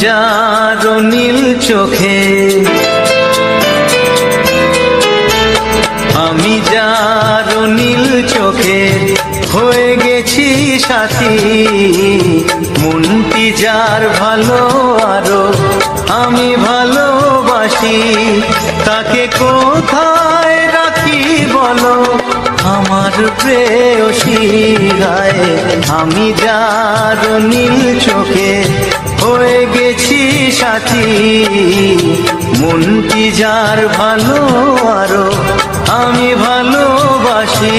যার নীল চোখে, আমি যার নীল চোখে হয়ে গেছি সাথী। মনটি যার ভালো আরো আমি ভালোবাসি, তাকে কোথায় রাখি বলো আমার প্রেয়সী। গায়ে আমি যার নীল চোখে হয়ে গেছি সাথী। মনটি যার ভালো আরো আমি ভালোবাসি।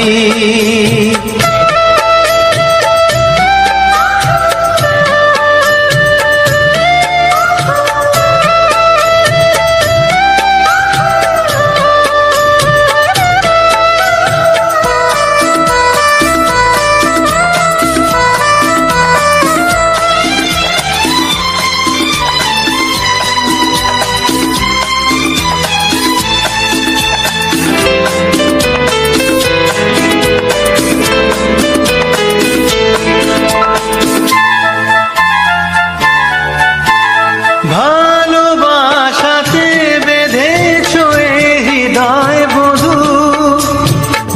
ভালোবাসাতে বেঁধেছো হৃদয় বধূ,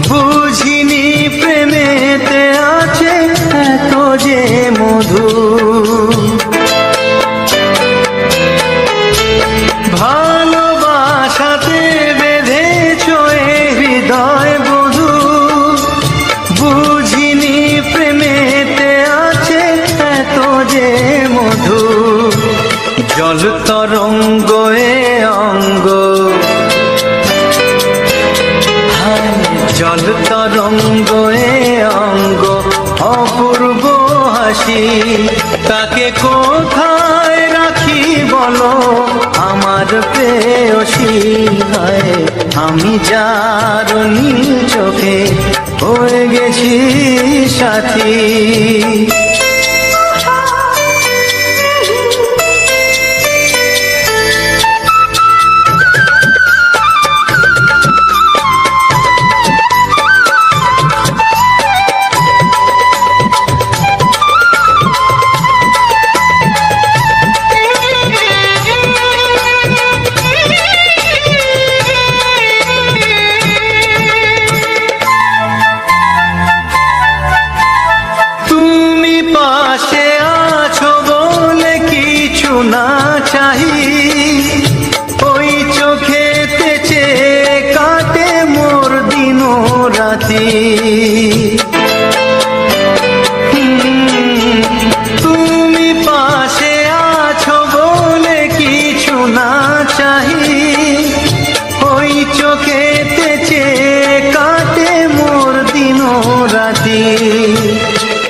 বুঝিনি প্রেমেতে আছে এত যে মধু। ভালোবাসাতে বেঁধেছো হৃদয় বধূ, বুঝিনি প্রেমেতে আছে এত যে মধু। জল তরঙ্গ এ অঙ্গ, জল তরঙ্গ এ অঙ্গ অপূর্ব হাসি। তাকে কোথায় রাখি বলো আমার প্রেয়সী। আমি যার নীল চোখে হয়ে গেছি সাথী। পাশে আছো বলে কিছু না চাহি, ওই চোখেতে চেয়ে কাটে মোর দিন রাতি। তুমি পাশে আছো বলে কিছু না চাহি, ওই চোখেতে চেয়ে কাটে মোর দিন রাতি।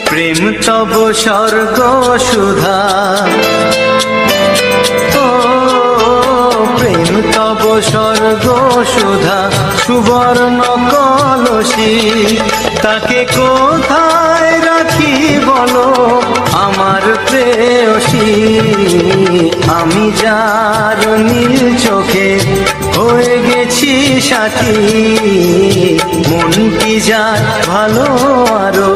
প্রেম তব স্বর্গ সুধা, ও প্রেম তব স্বর্গ সুধা সুবর্ণ কলসী। তাকে কোথায় রাখি বলো আমার প্রেয়সী। আমি যার নীল চোখে হয়ে গেছি সাথী। মনটি যার ভালো আরো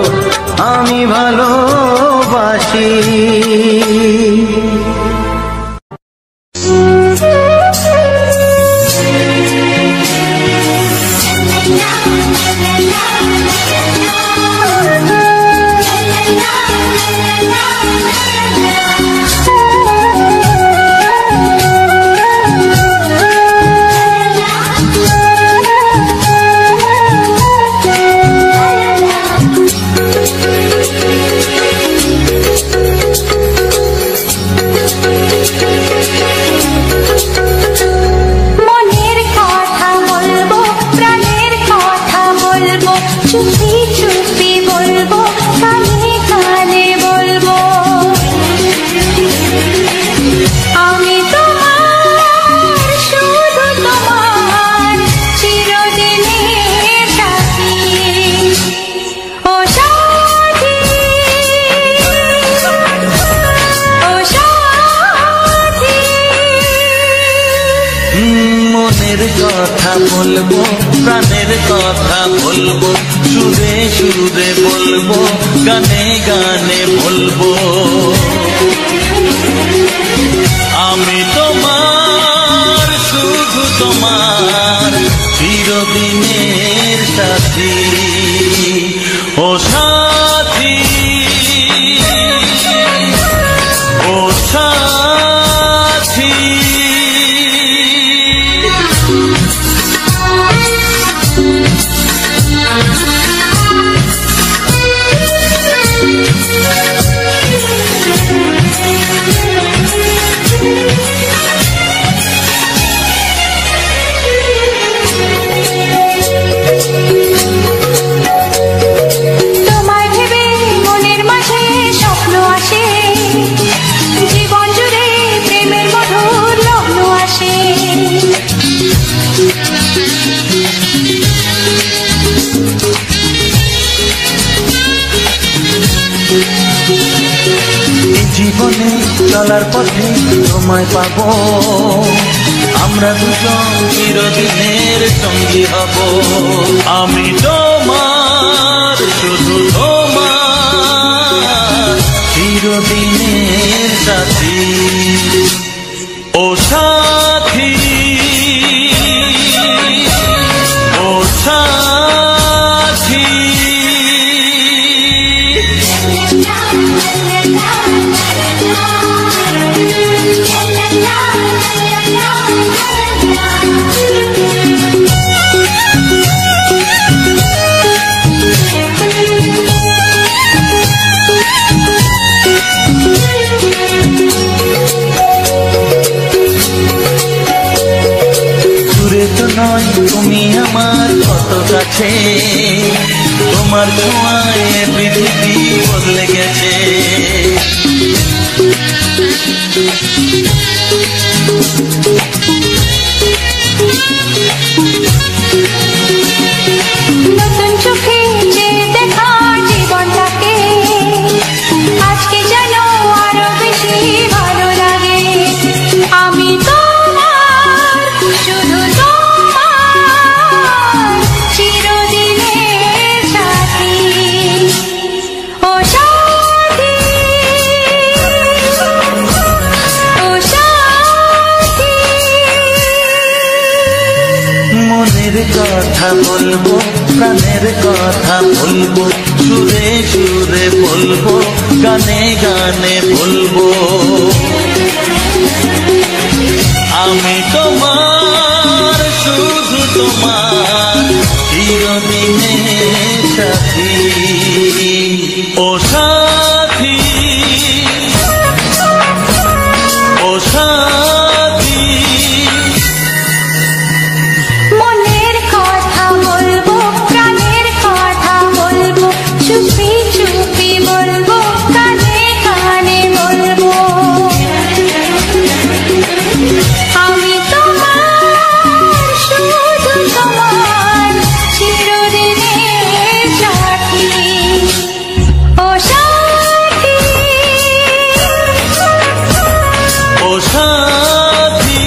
আমি ভালোবাসি। কথা বলবো, প্রাণের কথা বলবো, সুরে সুরে বলবো, গানে গানে বলবো। আমি তোমার শুধু তোমার চিরদিনের সাথী ও সাথী ও সাথী জীবনে চলার পথে তোমায় পাবো, আমরা দুজন চিরদিনের সঙ্গী হব। আমি তোমার শুধু তোমার চিরদিনের সাথী ও সাথী ও সাথী। তুমি আমার কত কাছে, তোমার ছোঁয়ায় পৃথিবী বদলে গেছে। নতুন চোখে যে দেখা জীবনটাকে আজকে যেন আরো বেশি ভালো লাগে। আমি তোমার শুধু তোমার চিরদিনের সাথী ও সাথী ও সাথী। মনের কথা বলবো, প্রাণের কথা বলবো, সুরে সুরে বলবো, গানে গানে বলবো। আমি তোমার শুধু তোমার চিরদিনের সাথী ও সাথী ও সাথী। মনের কথা বলবো, প্রাণের কথা বলবো, চুপি চুপি বলবো, কানে কানে বলবো। আমি তোমার শুধু তোমার চিরদিনের সাথী ও সাথী ও সাথী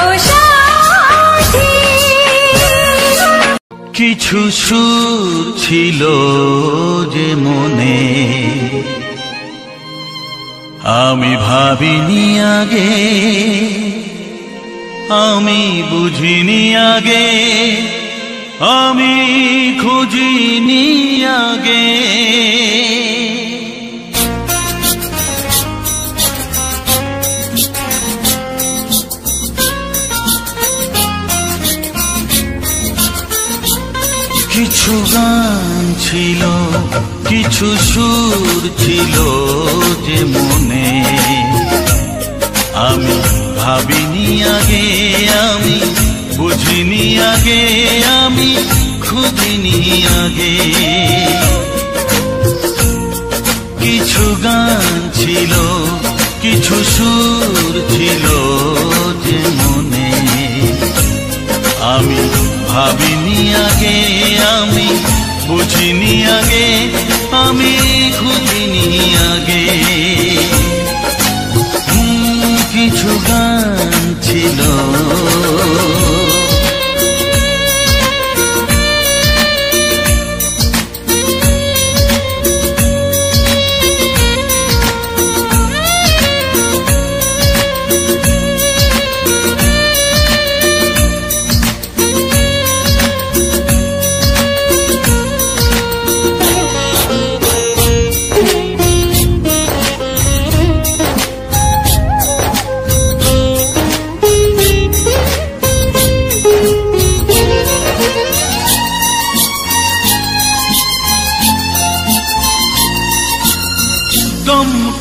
ও সাথী। কিছু সুর ছিল যে মনে, আমি ভাবিনি আগে, আমি বুঝিনি আগে, আমি খুঁজিনি আগে। কিছু গান ছিল, কিছু সুর ছিল যে মনে, আমি ভাবিনি আগে, আমি বুঝিনি আগে, আমি খুঁজিনি আগে। কিছু গান ছিল, কিছু সুর ছিল যে মনে, আমি ভাবিনি আগে, আমি বুঝিনি আগে, আমি খুঁজিনি আগে। কিছু গান ছিল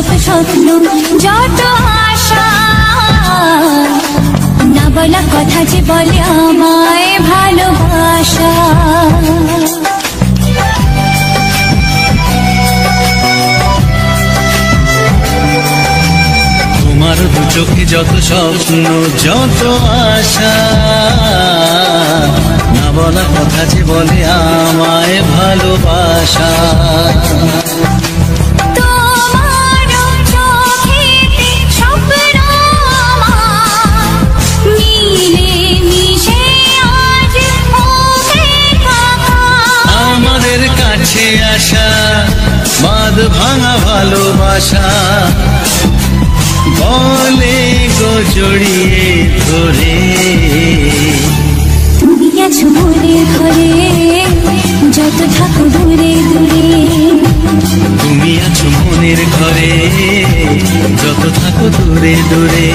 যত স্বপ্ন যত আশা না বলা কথা যে বলে আমায় ভালোবাসা তোমার দু চোখে যত স্বপ্ন যত আশা না বলা কথা যে বলে আমায় ভালোবাসা আমাদের কাছে আসা বাঁধ ভাঙা ভালোবাসা বলে গো জড়িয়ে ধরে তুমি আছো মনের ঘরে যত থাকো দূরে দূরে তুমি আছো মনের ঘরে যত থাকো দূরে দূরে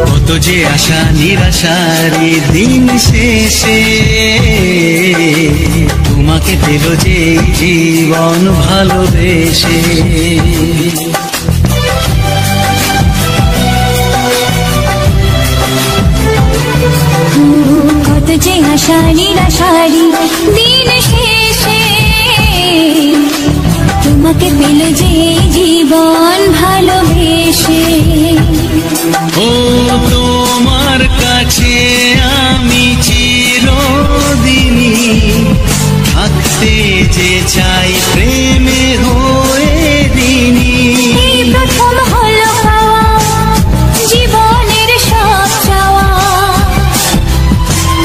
কত যে আশা নিরাশার দিন শেষে তোমাকে পেল যে জীবন ভালোবেসে কত যে আশা নিরাশার দিন শেষে তোমাকে পেল যে জীবন ভালোবেসে ও তোমার কাছে আমি চিরদিনই থাকতে যে চাই প্রেমে হয়ে দিনই প্রথম হলো পাওয়া জীবনের সব চাওয়া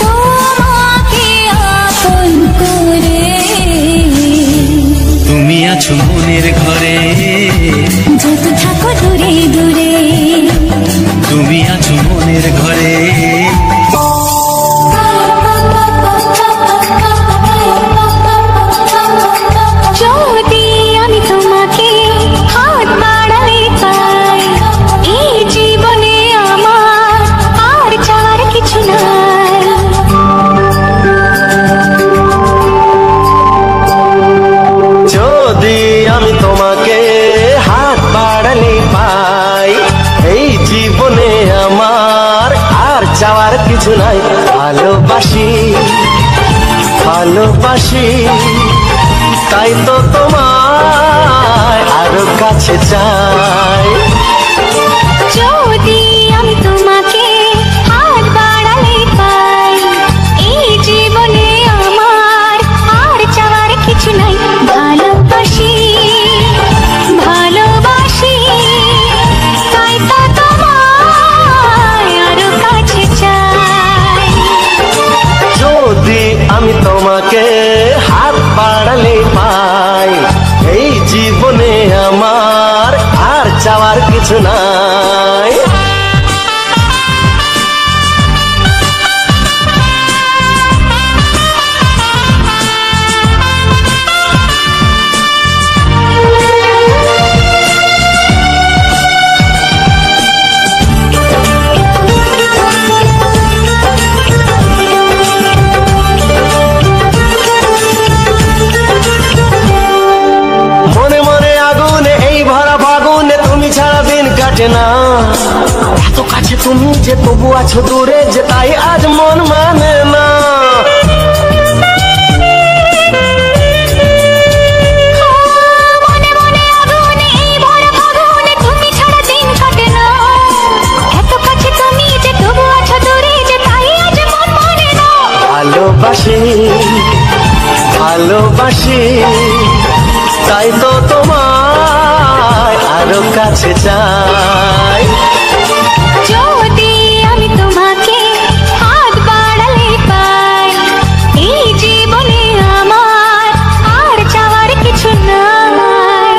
তোমাকে আপন করে তুমি আছো মনের ঘরে যত থাকো দূরে দূরে তুমি আছো মনের ঘরে যদি আমি তোমাকে হাত বাড়ালে পাই এই জীবনে আমার আর চাওয়ার কিছু নাই যদি আমি তোমাকে হাত বাড়ালে পাই এই জীবনে আমার আর চাওয়ার কিছু নাই ভালোবাসি ভালোবাসি তাই তো তোমায় আরো কাছে চাই যদি আমি তোমাকে হাত বাড়ালে পাই এই জীবনে আমার আর চাওয়ার কিছু নাই ভালোবাসি ভালোবাসি তাই তো তোমায় আরো কাছে চাই যদি আমি তোমাকে হাত বাড়ালে পাই এই জীবনে আমার আর চাওয়ার কিছু নাই মনে মনে আগুনে এই ভরা ফাগুনে তুমি ছাড়া দিন কাটে না এত কাছে তুমি যে তবু আছো দূরে যে তাই আজ মন মানে না মনে মনে আগুনে এই ভরা ফাগুনে তুমি ছাড়া দিন কাটে না এত কাছে তুমি যে তবু আছো দূরে যে তাই আজ মন মানে না ভালোবাসি ভালোবাসি তাই তো তোমায় আরো কাছে চাই যদি আমি তোমাকে হাত বাড়ালে পাই এই জীবনে আমার আর চাওয়ার কিছু নাই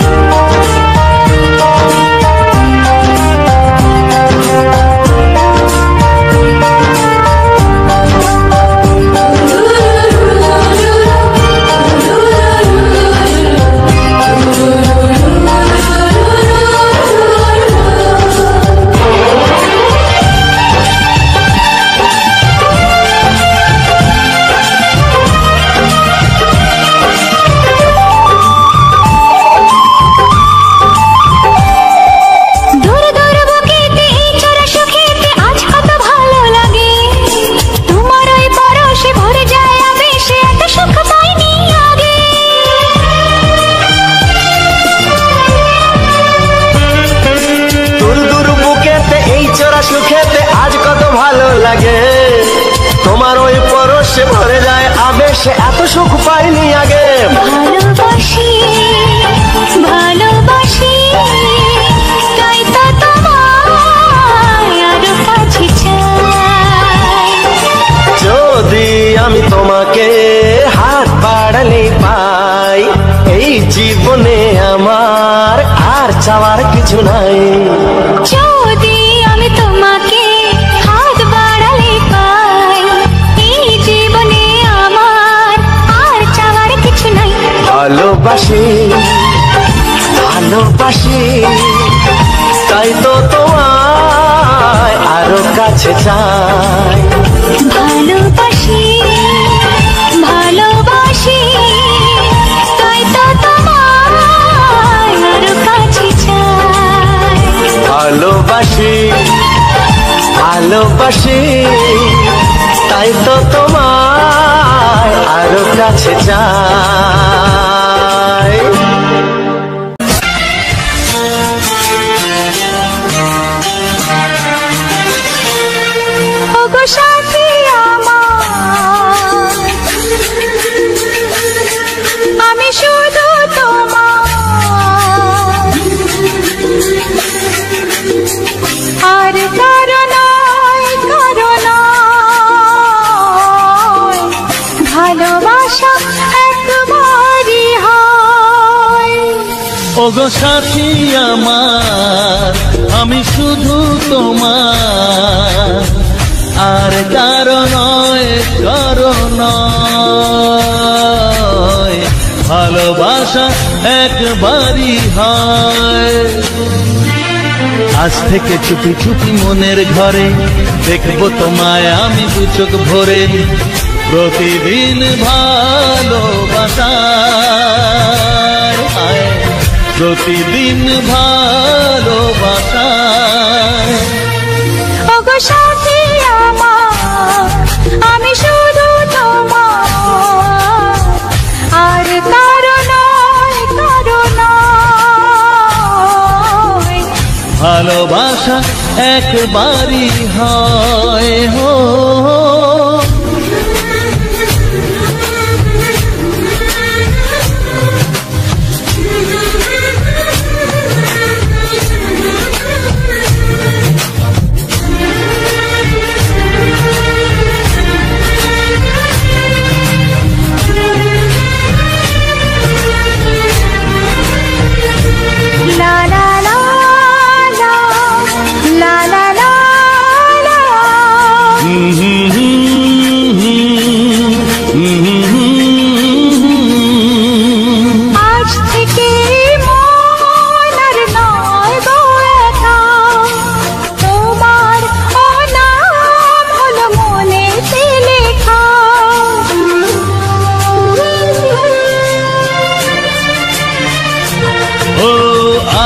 ভালোবেসে এত সুখ পাইনি আগে। ভালোবাসি ভালোবাসি তাই তো তোমায় আরো কাছে চাই। যদি আমি তোমাকে হাত বাড়ালে পাই, এই জীবনে আমার আর চাওয়ার কিছু নাই। যদি আমি তোমাকে হাত বাড়ালে পাই, এই জীবনে আমার আর চাওয়ার কিছু নাই। ভালোবাসি ভালোবাসি তাই তো তোমায় আরো কাছে চাই। ভালোবাসি ভালোবাসি তাই তো তোমায় আরো কাছে চাই। ভালোবাসি ভালোবাসি তাই তো তোমায় আরো কাছে চাই। ওগো সাথী আমার, আমি শুধু তোমার, আর কারো নয় কারো নয়, ভালোবাসা একবারই হয়। ওগো সাথী আমার, আমি শুধু তোমার, আর কারো নয় কারো নয়, ভালোবাসা একবারই হয়। আজ থেকে চুপি চুপি মনের ঘরে দেখবো তোমায় আমি দু চোখ ভরে, প্রতিদিন ভালোবাসায়, প্রতিদিন ভালোবাসায়। ওগো সাথী আমার, আমি শুধু তোমার, আর কারো নয় কারো নয়, ভালোবাসা একবারই হয়। হো লা লা লা লা লা লা লা লা। আজ থেকে মন আর নয় গো একা, তোমার নাম হলো মনেতে লেখা। ও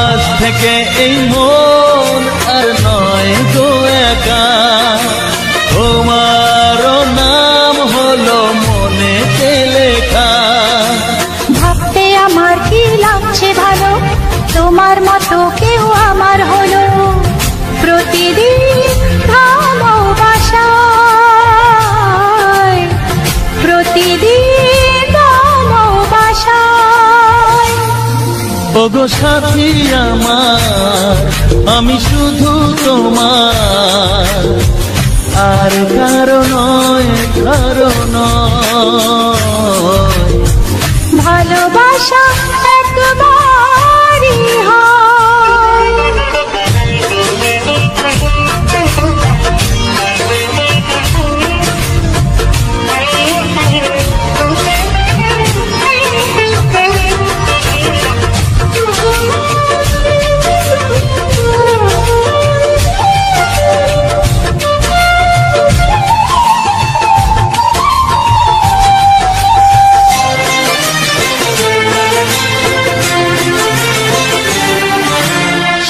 আজ থেকে এই মন আর নয় গো একা, তোমার নাম হলো মনেতে লেখা। ভাবতে আমার কি লাগছে ভালো, তোমার মতো কেউ আমার হলো। প্রতিদিন ভালোবাসায়, প্রতিদিন ভালোবাসায়। ওগো সাথী আমার, আমি শুধু তোমার, আর কারো নয় কারো নয়, ভালোবাসা একবারই হয়।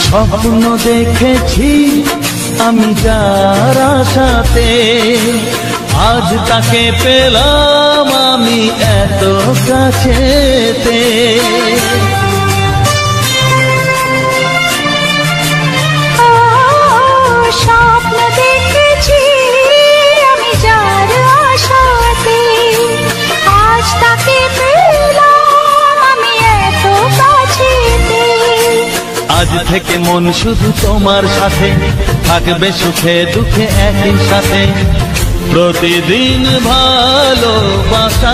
স্বপ্ন দেখেছি আমি যার আশাতে, আজ তাকে পেলাম আমি এত কাছেতে। স্বপ্ন দেখেছি আমি যার আশাতে, থেকে মন শুধু তোমার সাথে, থাকবে সুখে দুঃখে একই সাথে। প্রতিদিন ভালোবাসায়,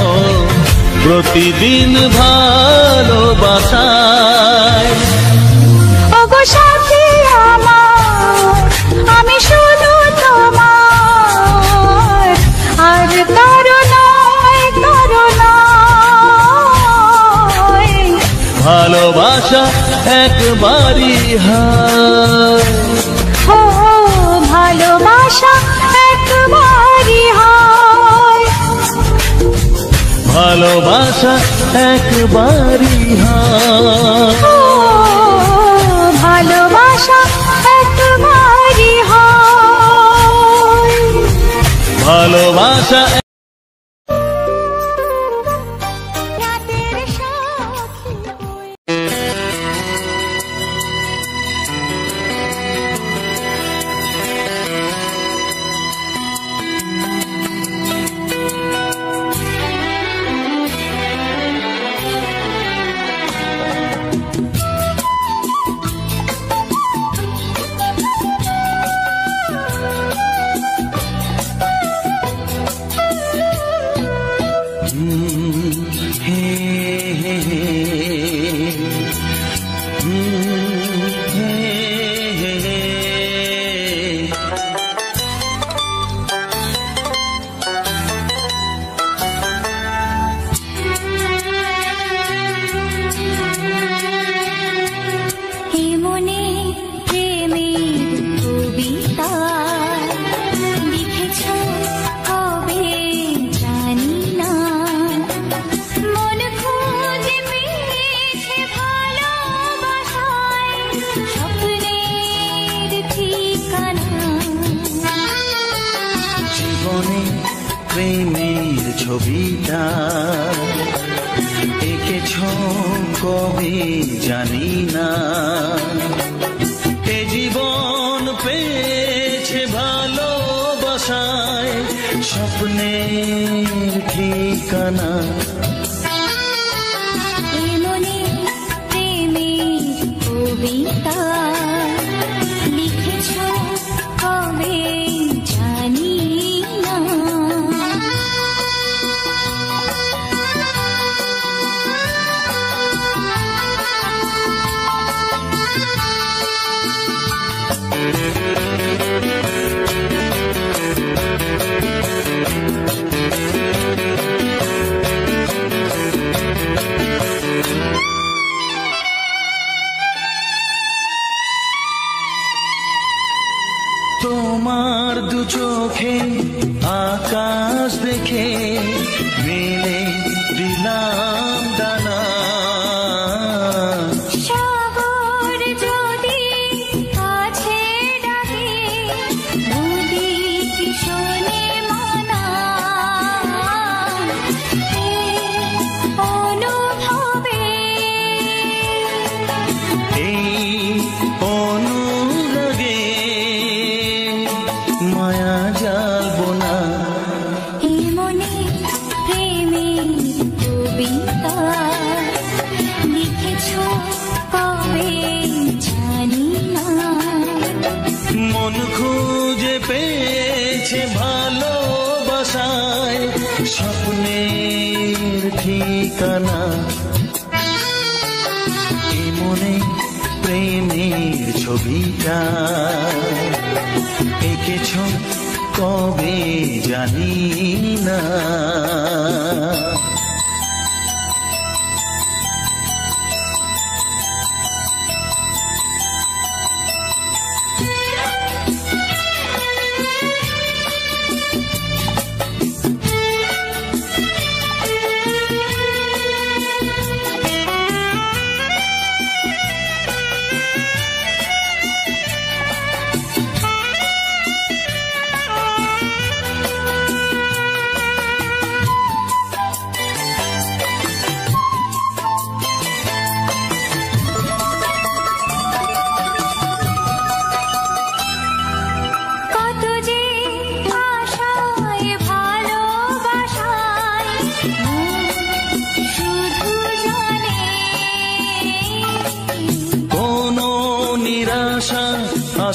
ও প্রতিদিন ভালোবাসায়। ওগো সাথী আমার, আমি শুধু তোমার, আর কারো নয়, কারো নয়। ভালোবাসা একবারই হয়, ও ভালোবাসা একবারই হয়। ভালোবাসা একবারই হয়, ও ভালোবাসা একবারই হয়। ভালোবাসা। রাতের সাথী হয়ে প্রেমের ছবিটা এঁকেছ কবে জানি না। এ জীবন পেয়েছে ভালোবাসায় স্বপ্নের ঠিকানা। মনে প্রেমের কবিতা লিখেছ কবে জানি না। তোমার দু চোখে আকাশ দেখে মেলে দিলাম দানা। সাগর যদি আছে ডাকে নদী কি শোনে মানা। অনুভবে এই অনুরাগে মায়া জ্বালবো না। এই মনে প্রেমের কবিতা লিখেছ কবে জানি না। মন খুঁজে পেয়েছে ভালোবাসায় স্বপ্নের ঠিকানা। এ মনে প্রেমের ছবিটা এঁকেছ কবে জানি না।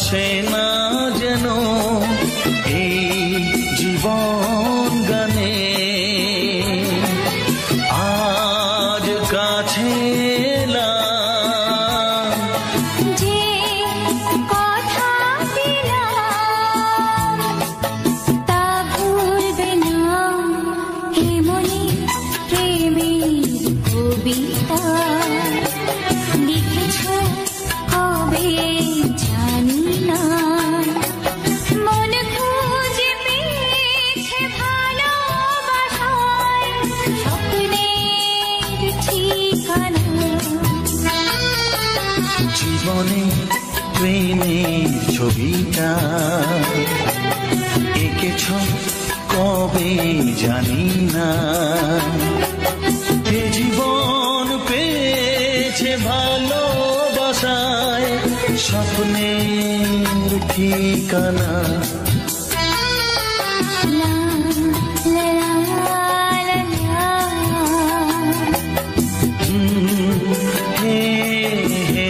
ভাসে না যেন এই জীবন গানে আজ কাছে এলাম যে কথা দিলাম তা ভুলবে না হে মনে প্রেমের কবিতা লিখেছ কবে জানি না মন খুঁজে পেয়েছে ভালোবাসায় স্বপ্নের ঠিকানা জীবনে প্রেমের ছবিটা এঁকেছ কবে জানি না এ জীবন পেয়েছে ভালোবাসায় স্বপ্নের ঠিকানা লা লা লা লা হে হে হে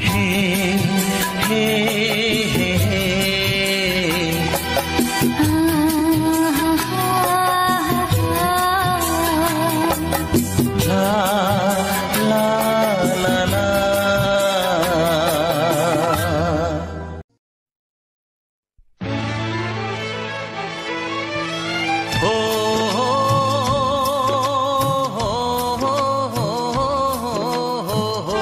হে হে হে লা লা লা লা ও হো হো হো হো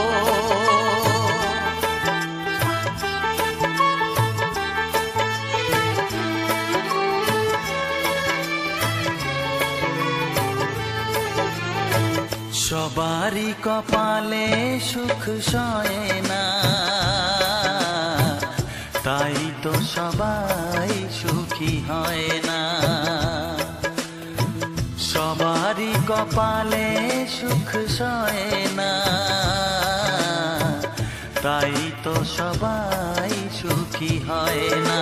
সবারই কপালে সুখ সয় না তাই তো সবাই সুখী হয় না সবারই কপালে সুখ সয় না তাই তো সবাই সুখী হয় না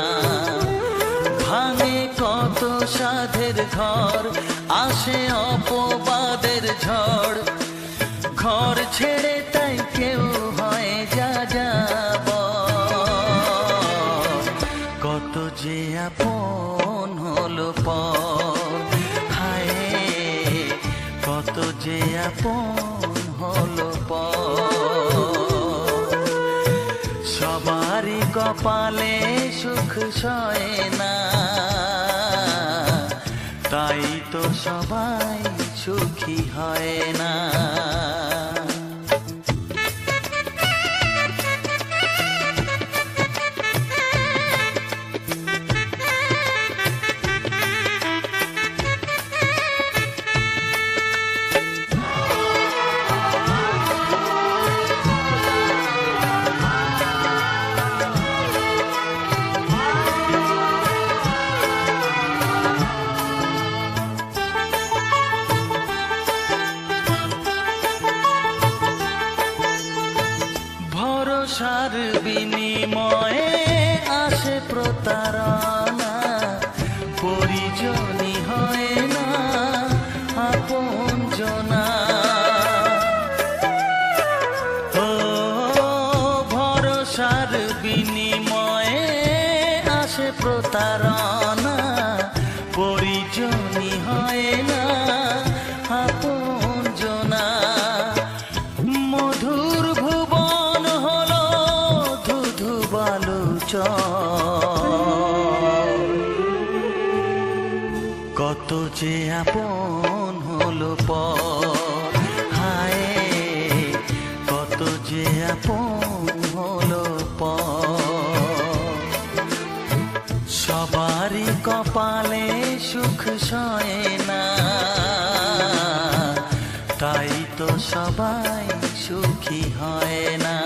ভাঙে কত সাধের ঘর আসে অপবাদের ঝড় ঘর ছেড়ে তাই কেউ হয় যা যাব কত যে আপন হলো পর হায় কত যে আপন হলো পর সবারই কপালে সুখ সয় না তাই তো সবাই সুখী হয় না ভরসার বিনিময়ে আসে প্রতারণা পরিজনই হয় না আপনজনা ও ভরসার বিনিময়ে আসে প্রতারণা পরিজনই হয় না আপনজনা মধুর ভুবন হলো ধুধু বালুচর কত যে আপন হলো পর হায় কত যে আপন হলো পর সবারই কপালে সুখ সয় না তাই তো সবাই সুখী হয় না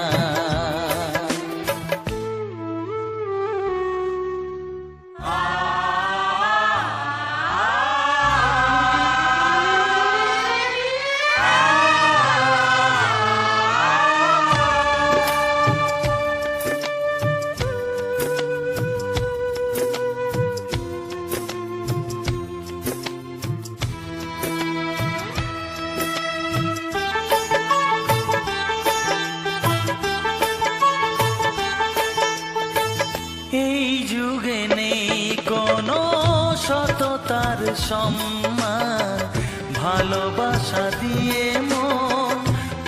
সম্মান ভালোবাসা দিয়ে মন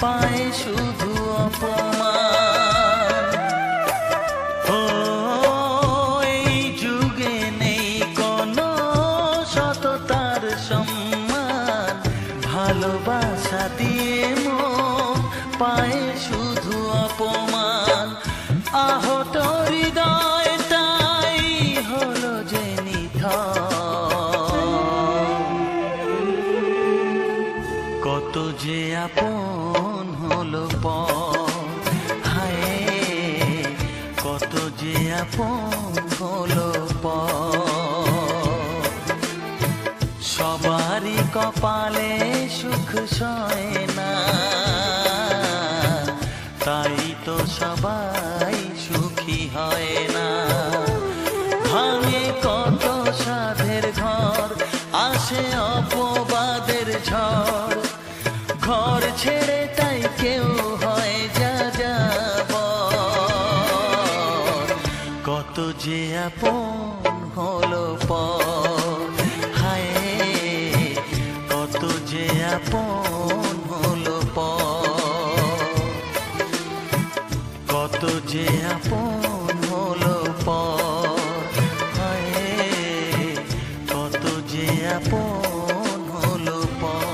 পায় শুধু অপমান। ও এই যুগে নেই কোনো সততার সম্মান ভালোবাসা দিয়ে মন পায় শুধু অপমান। আহত হৃদয়টাই হলো যে নিথর, কত যে আপন হলো পর, হায় কত যে আপন হলো পর। সবারই কপালে সুখ সয় না, তাই তো সবাই সুখী হয় না। ভাঙে কত সাধের ঘর, আসে অপবাদের ঝড়, ঘর ছেড়ে তাই কেউ হয় যাযাবর। কত যে আপন হলো পর, হায় কত যে আপন হলো পর, কত যে আপন হলো পর, হায় কত যে আপন হলো পর।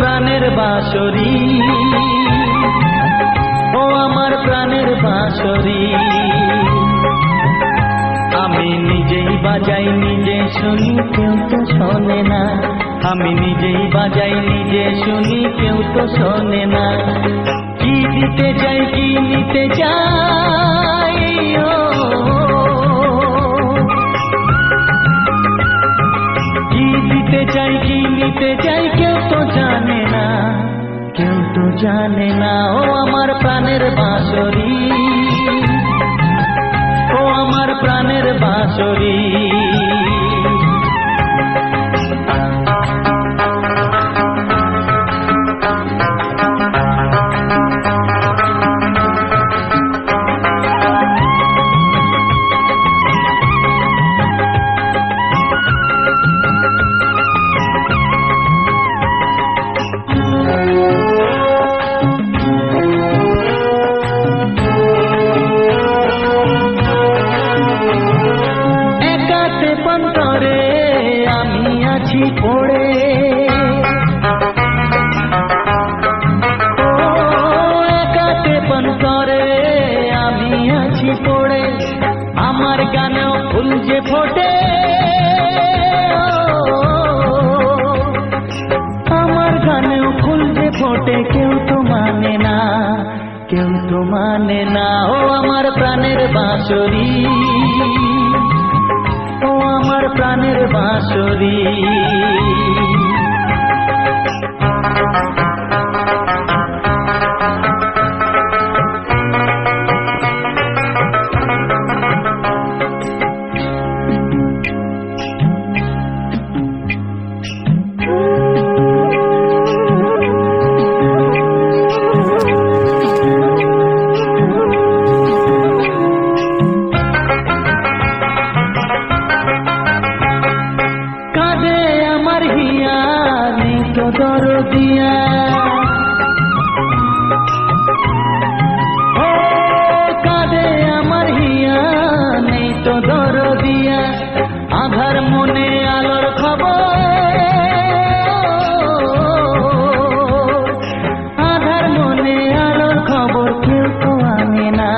প্রাণের বাঁশরি, ও আমার প্রাণের বাঁশরি, আমি নিজেই বাজাই নিজে শুনি কেউ তো শোনে না, আমি নিজেই বাজাই নিজে শুনি কেউ তো শোনে না। কি দিতে চাই কি নিতে চাই, কি দিতে চাই কি নিতে চাই কেউ তো জানে না, কেউ তো জানে না। ও আমার প্রাণের বাঁশরি, ও আমার প্রাণের বাঁশরি, পড়ে একাতে পন্তরে আমি আছি পড়ে, আমার গানেও ফুল যে ফোটে, আমার গানেও ফুল যে ফোটে, কেউ তো মানে না, কেউ তো মানে না। ও আমার প্রাণের বাঁশরি, ও আমার প্রাণের বাঁশরি, দরদিয়া ও কাঁদে আমার হিয়া, নেই তো দরদিয়া, আধার মনে আলোর খবর, আধার মনে আলোর খবর, কেউ তো আনে না,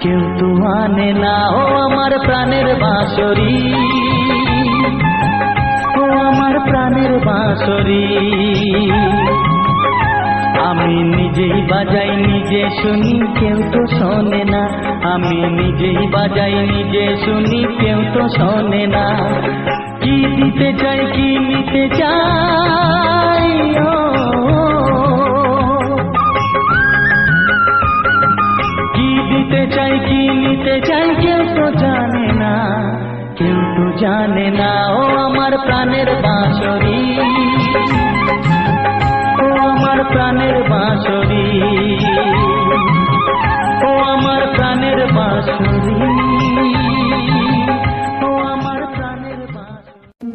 কেউ তো আনে না। ও আমার প্রাণের বাঁশরি, ও আমার প্রাণের বাঁশরি, আমি নিজেই বাজাই নিজে শুনি কেউ তো শোনে না, আমি নিজেই বাজাই নিজে শুনি কেউ তো শোনে না। কি দিতে চাই কি নিতে চাই, দিতে চাই কি নিতে চাই কেউ তো জানে না, কেউ তো জানে না। ও আমার প্রাণের বাঁশরি, ও আমার প্রাণের বাঁশরি, ও আমার প্রাণের বাঁশরি, ও আমার প্রাণের বাঁশরি।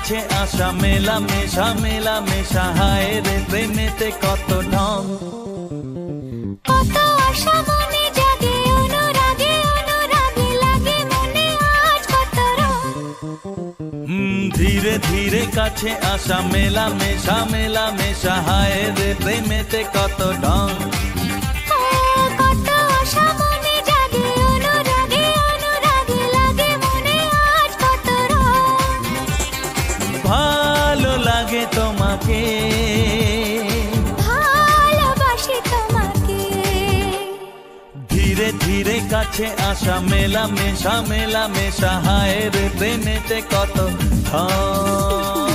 কাছে আসা মেলামেশা মেলামেশা হায় রে প্রেমেতে কত ঢং কত আশা মনে জাগে অনুরাগে অনুরাগে লাগে মনে আজ কত রং ধীরে ধীরে কাছে আসা মেলামেশা মেলামেশা হায় রে প্রেমেতে কত ঢং কত আশা মনে জাগে অনুরাগে অনুরাগে লাগে মনে আজ কত রং ভালো লাগে তোমাকে ভালোবাসি তোমাকে ধীরে ধীরে কাছে আসা মেলামেশা মেলামেশা হায় রে প্রেমেতে কত ঢং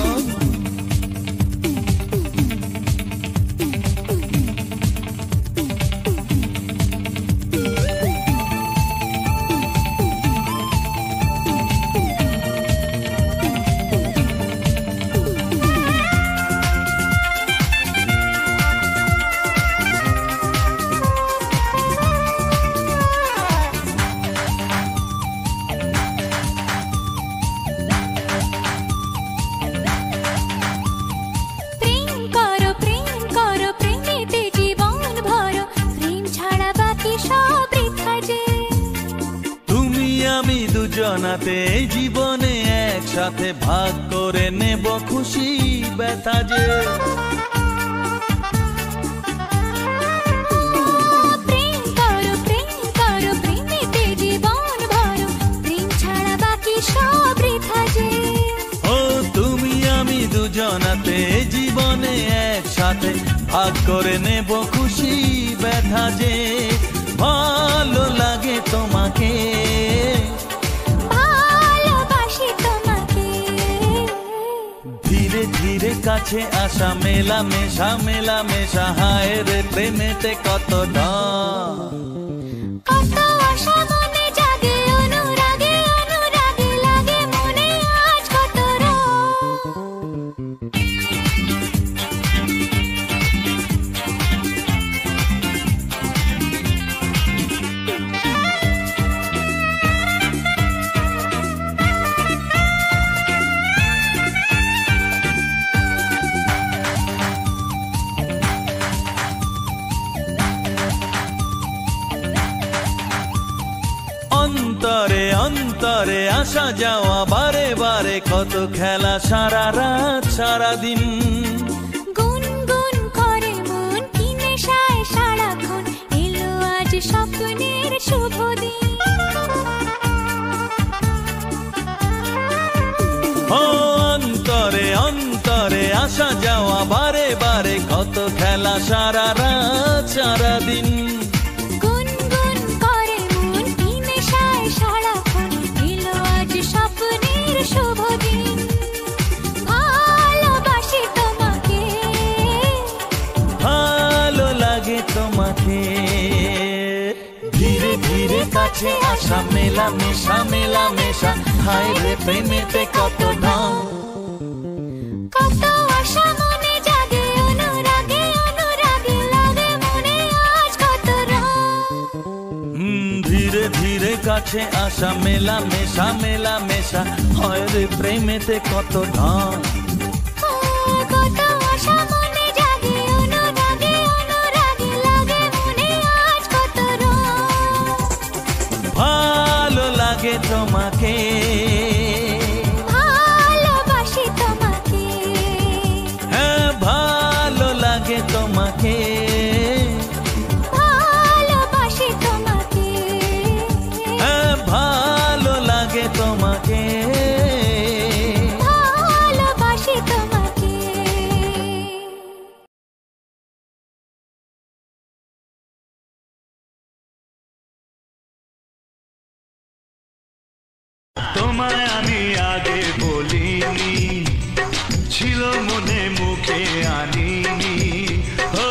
দুজনাতে জীবনে একসাথে ভাগ করে নেব খুশি ব্যথা যে প্রেম করো প্রেমেতে জীবন ভরো প্রেম ছাড়া বাকি সব বৃথা যে ও তুমি আমি দুজনাতে জীবনে একসাথে ভাগ করে নেব খুশি ব্যথা যে ভালো লাগে তোমাকে ধীরে ধীরে কাছে আসা মেলামেশা মেলামেশা হায় রে প্রেমেতে কত ঢং কত আশা মনে জাগে অনুরাগে অনুরাগে লাগে মনে আজ কত রং অন্তরে অন্তরে আসা যাওয়া বারে বারে কত খেলা সারা রাত সারা দিন গুনগুন করে মন কি নেশায় সারাক্ষণ এলো আজ স্বপ্নের শুভ দিন ও অন্তরে অন্তরে আসা যাওয়া বারে বারে কত খেলা সারা রাত সারা দিন গুনগুন করে মন কি নেশায় সারাক্ষণ এলো আজ স্বপ্নের শুভ দিন ভালোবাসি তোমাকে ভালো লাগে তোমাকে ধীরে ধীরে কাছে আসা মেলামেশা মেলামেশা হায় রে প্রেমেতে কত ঢং কত আশা মনে জাগে অনুরাগে অনুরাগে লাগে মনে আজ কত রং ধীরে ধীরে কাছে আসা মেলামেশা মেলামেশা হয় রে প্রেমেতে কত ঢং কত আশা মনে জাগে অনুরাগে অনুরাগে লাগে মনে আজ কত রং ভালো লাগে তোমাকে ভালোবাসি তোমাকে হ্যাঁ ভালো লাগে তোমাকে ভালোবাসি তোমাকে হ্যাঁ ভালো লাগে তোমাকে ভালোবাসি তোমাকে তোমায় আমি আগে বলিনি ছিল মনে মুখে আনিনি ও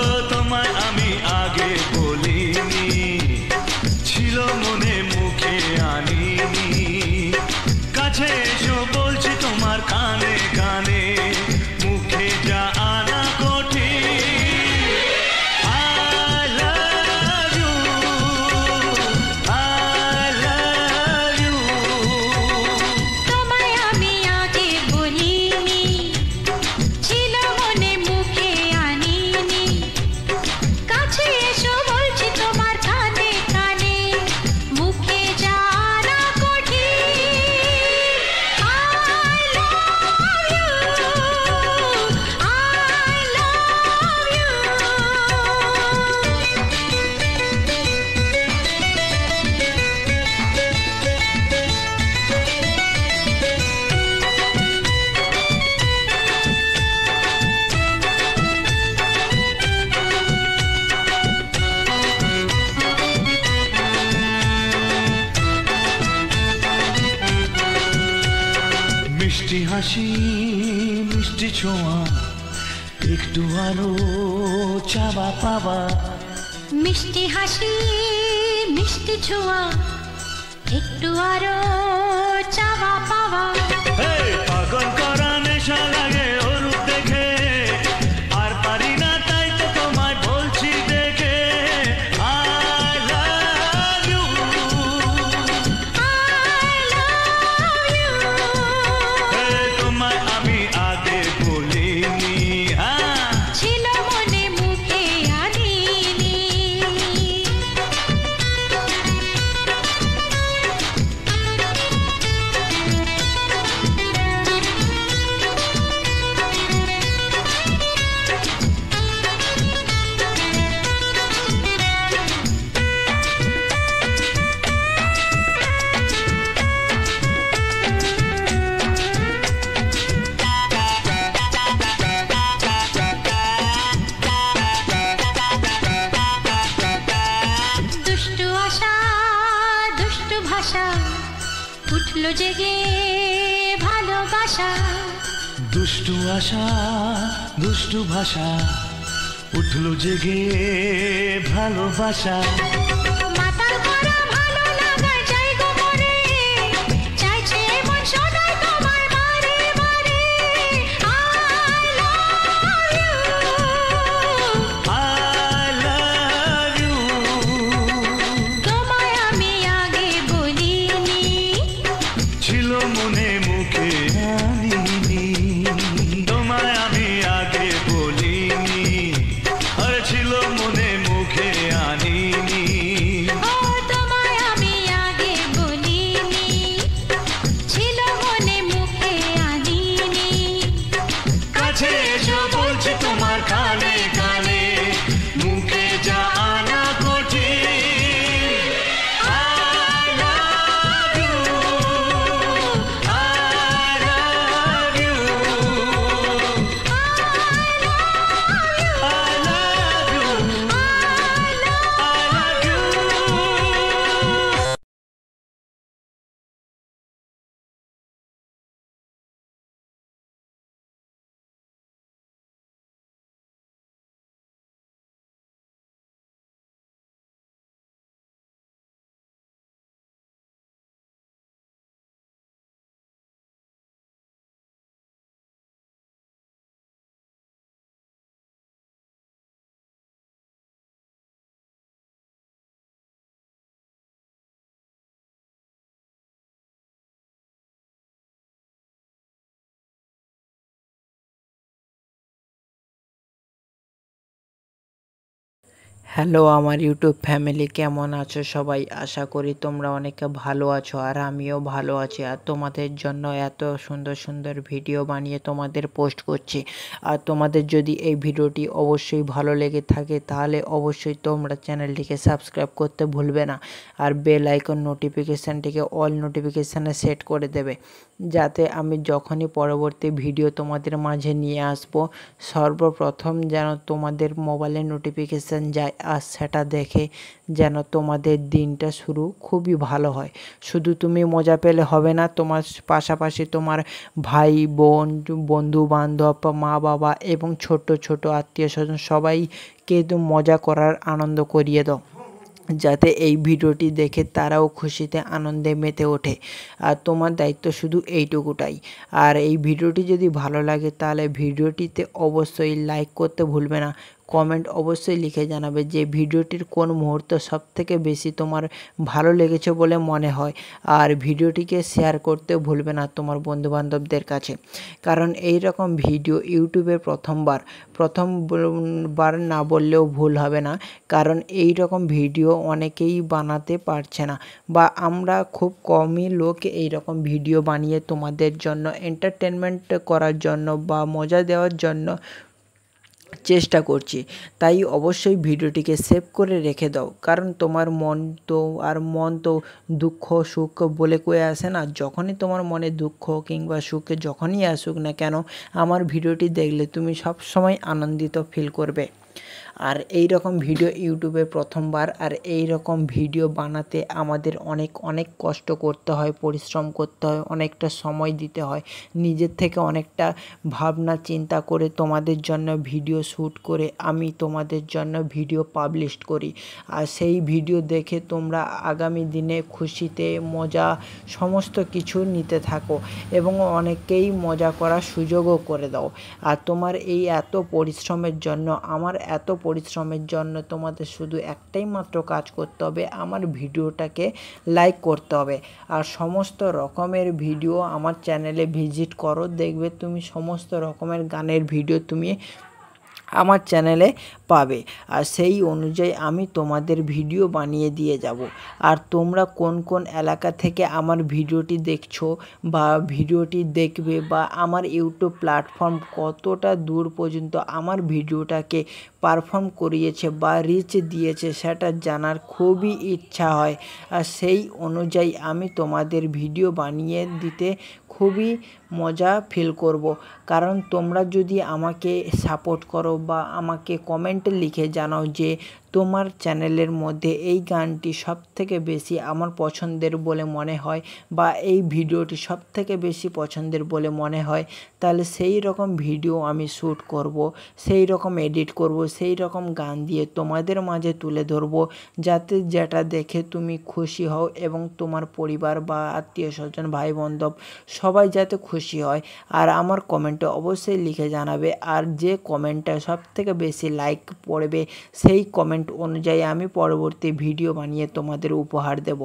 হাসি মিষ্টি ছোঁয়া একটু আরো চাওয়া পাওয়া মিষ্টি হাসি মিষ্টি ছোঁয়া একটু আরো চাওয়া পাওয়া পাগল করা নেশা লাগে ওর দেখে আর পারি না তাই তো তোমায় বলছি দেখে I love you তোমায় আমি আগে বলিনি ছিল মনে মুখে আনিনি দুষ্টু আশা দুষ্টু ভাষা উঠলো জেগে ভালোবাসা দুষ্টু আশা দুষ্টু ভাষা উঠলো জেগে ভালোবাসা মাতাল করা ভালো লাগার জায়গা মরে চাইছে মন সদাই তোমার বারে বারে I love you I love you তোমায় আমি আগে বলিনি ছিল মনে মুখে আনিনি তোমায় আমি আগে বলিনি আর ছিল মনে মুখে আনিনি ও তোমায় আমি আগে বলিনি ছিল মনে মুখে আনিনি কাছে এসো বলছি তোমার কানে কানে মুখে যা আনা কঠিন I love you I love you I love you I love you hello আমার ইউটিউব ফ্যামিলি, কেমন আছো সবাই? আশা করি তোমরা অনেকে ভালো আছো আর আমিও ভালো আছি। আর তোমাদের জন্য এত সুন্দর সুন্দর ভিডিও বানিয়ে তোমাদের পোস্ট করছি। আর তোমাদের যদি এই ভিডিওটি অবশ্যই ভালো লেগে থাকে তাহলে অবশ্যই তোমরা চ্যানেলটিকে সাবস্ক্রাইব করতে ভুলবে না। আর বেল আইকন নোটিফিকেশানটিকে অল নোটিফিকেশানে সেট করে দেবে, যাতে আমি যখনই পরবর্তী ভিডিও তোমাদের মাঝে নিয়ে আসব সর্বপ্রথম যেন তোমাদের মোবাইলে নোটিফিকেশান যায় আর সেটা দেখে যেন তোমাদের দিনটা শুরু খুবই ভালো হয়। শুধু তুমি মজা পেলে হবে না, তোমার পাশাপাশি তোমার ভাই বোন বন্ধু বান্ধব মা বাবা এবং ছোট ছোট আত্মীয় স্বজন সবাইকে মজা করার আনন্দ করিয়ে দাও, যাতে এই ভিডিওটি দেখে তারাও খুশিতে আনন্দে মেতে ওঠে। আর তোমার দায়িত্ব শুধু এইটুকুটাই। আর এই ভিডিওটি যদি ভালো লাগে তাহলে ভিডিওটিতে অবশ্যই লাইক করতে ভুলবে না। কমেন্ট অবশ্যই লিখে জানাবে যে ভিডিওটির কোন মুহূর্ত সবথেকে বেশি তোমার ভালো লেগেছে বলে মনে হয়। আর ভিডিওটিকে শেয়ার করতে ভুলবে না তোমার বন্ধুবান্ধবদের কাছে, কারণ এই রকম ভিডিও ইউটিউবে প্রথমবার না বললেও ভুল হবে না, কারণ এই রকম ভিডিও অনেকেই বানাতে পারছে না, বা আমরা খুব কমই লোক এই রকম ভিডিও বানিয়ে তোমাদের জন্য এন্টারটেনমেন্ট করার জন্য বা মজা দেওয়ার জন্য চেষ্টা করছি। তাই অবশ্যই ভিডিওটিকে সেভ করে রেখে দাও, কারণ তোমার মন তো দুঃখ সুখ বলে কয়ে আসে না। যখনই তোমার মনে দুঃখ কিংবা সুখ যখনই আসুক না কেন, আমার ভিডিওটি দেখলে তুমি সব সময় আনন্দিত ফিল করবে। আর এই রকম ভিডিও ইউটিউবে প্রথমবার, আর এই রকম ভিডিও বানাতে আমাদের অনেক অনেক কষ্ট করতে হয়, পরিশ্রম করতে হয়, অনেকটা সময় দিতে হয়, নিজের থেকে অনেকটা ভাবনা চিন্তা করে তোমাদের জন্য ভিডিও শ্যুট করে আমি তোমাদের জন্য ভিডিও পাবলিশ করি। আর সেই ভিডিও দেখে তোমরা আগামী দিনে খুশিতে মজা সমস্ত কিছু নিতে থাকো এবং অনেককেই মজা করার সুযোগও করে দাও। আর তোমার এই এত পরিশ্রমের জন্য, আমার এত পরিশ্রমের জন্য তোমাদের শুধু একটাই মাত্র কাজ করতে হবে, আমার ভিডিওটাকে লাইক করতে হবে। আর সমস্ত রকমের ভিডিও আমার চ্যানেলে ভিজিট করো, দেখবে তুমি সমস্ত রকমের গানের ভিডিও তুমি আমার চ্যানেলে পাবে। আর সেই অনুযায়ী আমি তোমাদের ভিডিও বানিয়ে দিয়ে যাব। আর তোমরা কোন কোন এলাকা থেকে আমার ভিডিওটি দেখছো বা ভিডিওটি দেখবে, বা আমার ইউটিউব প্ল্যাটফর্ম কতটা দূর পর্যন্ত আমার ভিডিওটাকে পারফর্ম করিয়েছে বা রিচ দিয়েছে, সেটা জানার খুবই ইচ্ছা হয়। আর সেই অনুযায়ী আমি তোমাদের ভিডিও বানিয়ে দিতে খুবই মজা ফিল করব। কারণ তোমরা যদি আমাকে সাপোর্ট করো বা আমাকে কমেন্টে লিখে জানাও যে তোমার চ্যানেলের মধ্যে এই গানটি সবথেকে বেশি আমার পছন্দের বলে মনে হয় বা এই ভিডিওটি সবথেকে বেশি পছন্দের বলে মনে হয়, তাহলে সেই রকম ভিডিও আমি শ্যুট করব, সেই রকম এডিট করব, সেই রকম গান দিয়ে তোমাদের মাঝে তুলে ধরব, যাতে যেটা দেখে তুমি খুশি হও এবং তোমার পরিবার বা আত্মীয় স্বজন ভাই বান্ধব সবাই যাতে খুশি হয়। আর আমার কমেন্টে অবশ্যই লিখে জানাবে, আর যে কমেন্টটা সবথেকে বেশি লাইক পড়বে সেই কমেন্ট অনুযায়ী আমি পরবর্তী ভিডিও বানিয়ে তোমাদের উপহার দেব।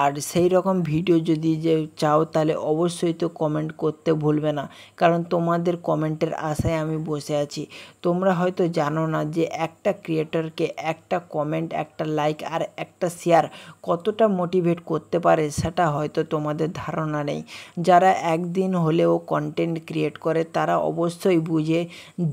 আর সেই রকম ভিডিও যদি যে চাও তাহলে অবশ্যই তো কমেন্ট করতে ভুলবে না, কারণ তোমাদের কমেন্টের আশায় আমি বসে আছি। তোমরা হয়তো জানো না যে একটা ক্রিয়েটরকে একটা কমেন্ট, একটা লাইক আর একটা শেয়ার কতটা মোটিভেট করতে পারে, সেটা হয়তো তোমাদের ধারণা নেই। যারা একদিন হলেও কন্টেন্ট ক্রিয়েট করে তারা অবশ্যই বুঝে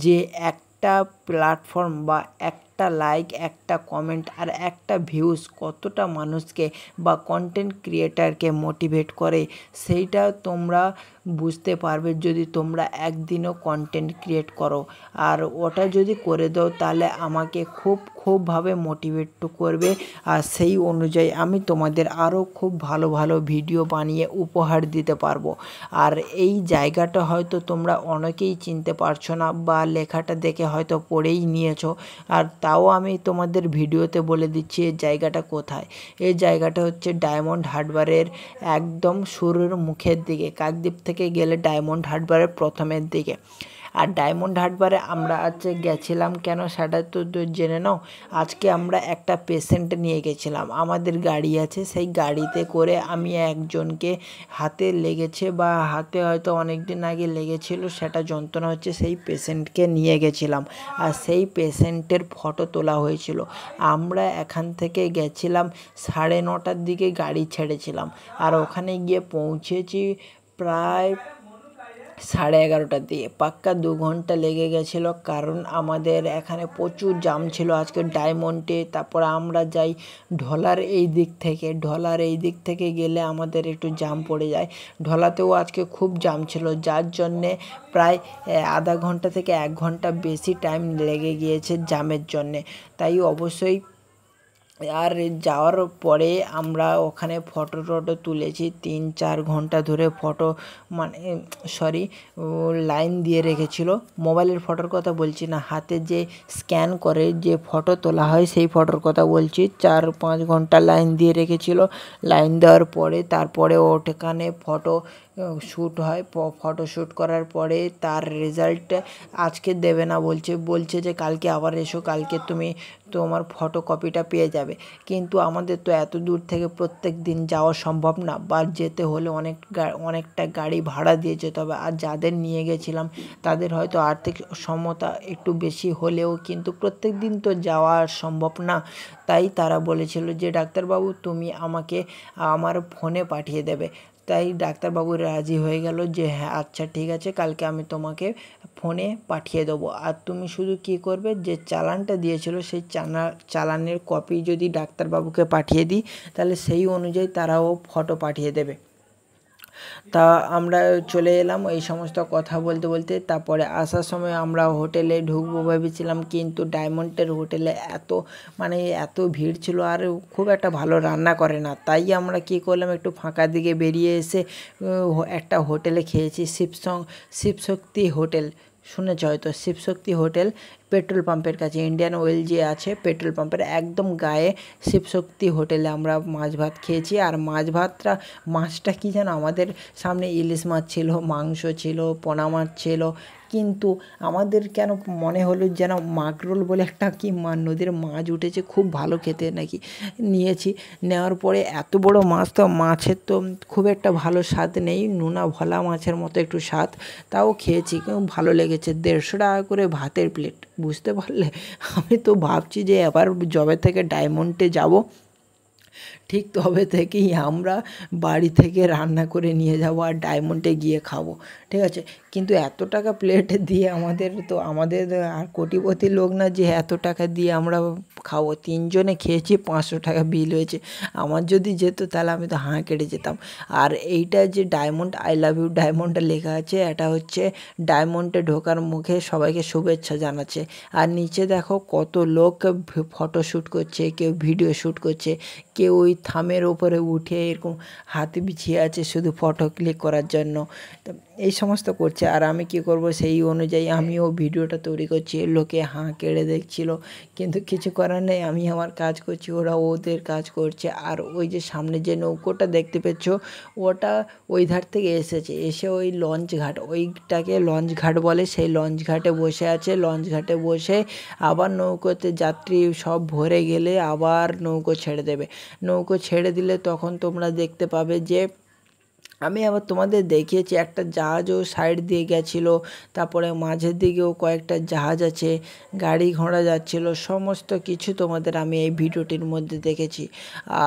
যে একটা প্ল্যাটফর্ম বা একটা লাইক, একটা কমেন্ট আর একটা ভিউজ কতটা মানুষকে বা কন্টেন্ট ক্রিয়েটারকে মোটিভেট করে, সেইটা তোমরা বুঝতে পারবে যদি তোমরা একদিনও কন্টেন্ট ক্রিয়েট করো। আর ওটা যদি করে দাও তাহলে আমাকে খুবভাবে মোটিভেট করবে, আর সেই অনুযায়ী আমি তোমাদের আরও খুব ভালো ভালো ভিডিও বানিয়ে উপহার দিতে পারবো। আর এই জায়গাটা হয়তো তোমরা অনেকেই চিনতে পারছো না বা লেখাটা দেখে হয়তো পড়েই নিয়েছো, আর তাও আমি তোমাদের ভিডিওতে বলে দিচ্ছি এই জায়গাটা কোথায়। এই জায়গাটা হচ্ছে ডায়মন্ড হারবারের একদম শুরুর মুখের দিকে, কাকদ্বীপ থেকে গেলে ডায়মন্ড হারবারের প্রথমের দিকে। আর ডায়মন্ড হারবারে আমরা আজকে গেছিলাম কেন সেটা তো জেনে নাও। আজকে আমরা একটা পেশেন্ট নিয়ে গেছিলাম, আমাদের গাড়ি আছে, সেই গাড়িতে করে আমি একজনকে হাতে লেগেছে বা হাতে হয়তো অনেক দিন আগে লেগেছিল, সেটা যন্ত্রণা হচ্ছে, সেই পেশেন্টকে নিয়ে গেছিলাম আর সেই পেশেন্টের ফটো তোলা হয়েছিল। আমরা এখান থেকে গেছিলাম 9:30টার দিকে গাড়ি ছেড়েছিলাম, আর ওখানে গিয়ে পৌঁছেছি প্রায় 11:30টার দিকে। পাক্কা 2 ঘন্টা লেগে গেছিলো, কারণ আমাদের এখানে প্রচুর জাম ছিল আজকে ডায়মন্ডে। তারপর আমরা যাই ঢলার এই দিক থেকে গেলে আমাদের একটু জাম পড়ে যায়। ঢলাতেও আজকে খুব জাম ছিল, যার জন্যে প্রায় আধা ঘন্টা থেকে 1 ঘন্টা বেশি টাইম লেগে গিয়েছে জামের জন্যে। তাই অবশ্যই আর যাওয়ার পরে আমরা ওখানে ফটো তুলেছি 3-4 ঘন্টা ধরে ফটো, মানে লাইন দিয়ে রেখেছিল। মোবাইলের ফটোর কথা বলছি না, হাতে যে স্ক্যান করে যে ফটো তোলা হয় সেই ফটোর কথা বলছি। 4-5 ঘন্টা লাইন দিয়ে রেখেছিল। লাইন দেওয়ার পরে তারপরে ওখানে ফটো শ্যুট হয়। ফটো শ্যুট করার পরে তার রেজাল্ট আজকে দেবে না, বলছে যে কালকে আবার এসো, কালকে তুমি তোমার ফটোকপিটা পেয়ে যাবে। কিন্তু আমাদের তো এত দূর থেকে প্রত্যেক দিন যাওয়া সম্ভব না, বা যেতে হলে অনেকটা গাড়ি ভাড়া দিয়ে যেতে হবে। আর যাদের নিয়ে গেছিলাম তাদের হয়তো আর্থিক সমতা একটু বেশি হলেও কিন্তু প্রত্যেক দিন তো যাওয়া সম্ভব না। তাই তারা বলেছিল যে ডাক্তারবাবু তুমি আমাকে আমার ফোনে পাঠিয়ে দেবে। তাই ডাক্তারবাবু রাজি হয়ে গেল যে হ্যাঁ আচ্ছা ঠিক আছে, কালকে আমি তোমাকে ফোনে পাঠিয়ে দেবো। আর তুমি শুধু কী করবে, যে চালানটা দিয়েছিল সেই চালানের কপি যদি ডাক্তারবাবুকে পাঠিয়ে দিই তাহলে সেই অনুযায়ী তারাও ফটো পাঠিয়ে দেবে। তা আমরা চলে এলাম এই সমস্ত কথা বলতে বলতে। তারপরে আসার সময় আমরা হোটেলে ঢুকবো ভেবেছিলাম, কিন্তু ডায়মন্ডের হোটেলে এত ভিড় ছিল আর খুব একটা ভালো রান্না করে না। তাই আমরা কী করলাম, একটু ফাঁকা দিকে বেরিয়ে এসে একটা হোটেলে খেয়েছি, শিবশক্তি হোটেল। শুনেছ হয়তো, শিবশক্তি হোটেল, পেট্রোল পাম্পের কাছে, ইন্ডিয়ান অয়েল যে আছে পেট্রোল পাম্পের একদম গায়ে শিবশক্তি হোটেলে আমরা মাছ ভাত খেয়েছি। আর মাছটা কি যেন, আমাদের সামনে ইলিশ মাছ ছিল, মাংস ছিল, পোনা মাছ ছিল, কিন্তু আমাদের কেন মনে হলো যেন মাগরোল বলে একটা কি নদীর মাছ উঠেছে, খুব ভালো খেতে নাকি। নেওয়ার পরে এত বড় মাছ, তো মাছের তো খুব একটা ভালো স্বাদ নেই, নোনা ভোলা মাছের মতো একটু স্বাদ, তাও খেয়েছি, ভালো লেগেছে। 150 টাকা করে ভাতের প্লেট, বুঝতে পারলে। আমি তো ভাবছি যে এবার যবে থেকে ডায়মন্ডে যাব, ঠিক তবে থেকেই আমরা বাড়ি থেকে রান্না করে নিয়ে যাব আর ডায়মন্ডে গিয়ে খাবো, ঠিক আছে। কিন্তু এত টাকা প্লেট দিয়ে আমাদের আর কোটিপতি লোক না যে এত টাকা দিয়ে আমরা খাবো। 3 জনে খেয়েছি, 500 টাকা বিল হয়েছে। আমার যদি যেত তাহলে আমি তো হাঁ কেটে যেতাম। আর এইটা যে ডায়মন্ড, আই লাভ ইউ ডায়মন্ডে লেখা আছে, এটা হচ্ছে ডায়মন্ডে ঢোকার মুখে সবাইকে শুভেচ্ছা জানাচ্ছে। আর নিচে দেখো কত লোক ফটো শ্যুট করছে, কেউ ভিডিও শ্যুট করছে, কেউ ওই থামের ওপরে উঠে এরকম হাতে বিছিয়ে আছে শুধু ফটো ক্লিক করার জন্য। তো এই সমস্ত করছে, আর আমি কি করব, সেই অনুযায়ী আমিও ভিডিওটা তৈরি করছি। লোকে হাঁ কেড়ে দেখছিল, কিন্তু কিছু করার নেই, আমি আমার কাজ করছি, ওরা ওদের কাজ করছে। আর ওই যে সামনে যে নৌকোটা দেখতে পেয়েছ, ওটা ওই ধার থেকে এসে ওই লঞ্চ ঘাট, ওইটাকে লঞ্চ ঘাট বলে, সেই লঞ্চ ঘাটে বসে আছে। লঞ্চ ঘাটে বসে আবার নৌকোতে যাত্রী সব ভরে গেলে আবার নৌকো ছেড়ে দেবে। নৌকো ছেড়ে দিলে তখন তোমরা দেখতে পাবে যে, আমি আবার তোমাদের দেখিয়েছি একটা জাহাজও সাইড দিয়ে গেছিলো, তারপরে মাঝের দিকেও কয়েকটা জাহাজ আছে, গাড়ি ঘোড়া যাচ্ছিলো, সমস্ত কিছু তোমাদের আমি এই ভিডিওটির মধ্যে দেখেছি।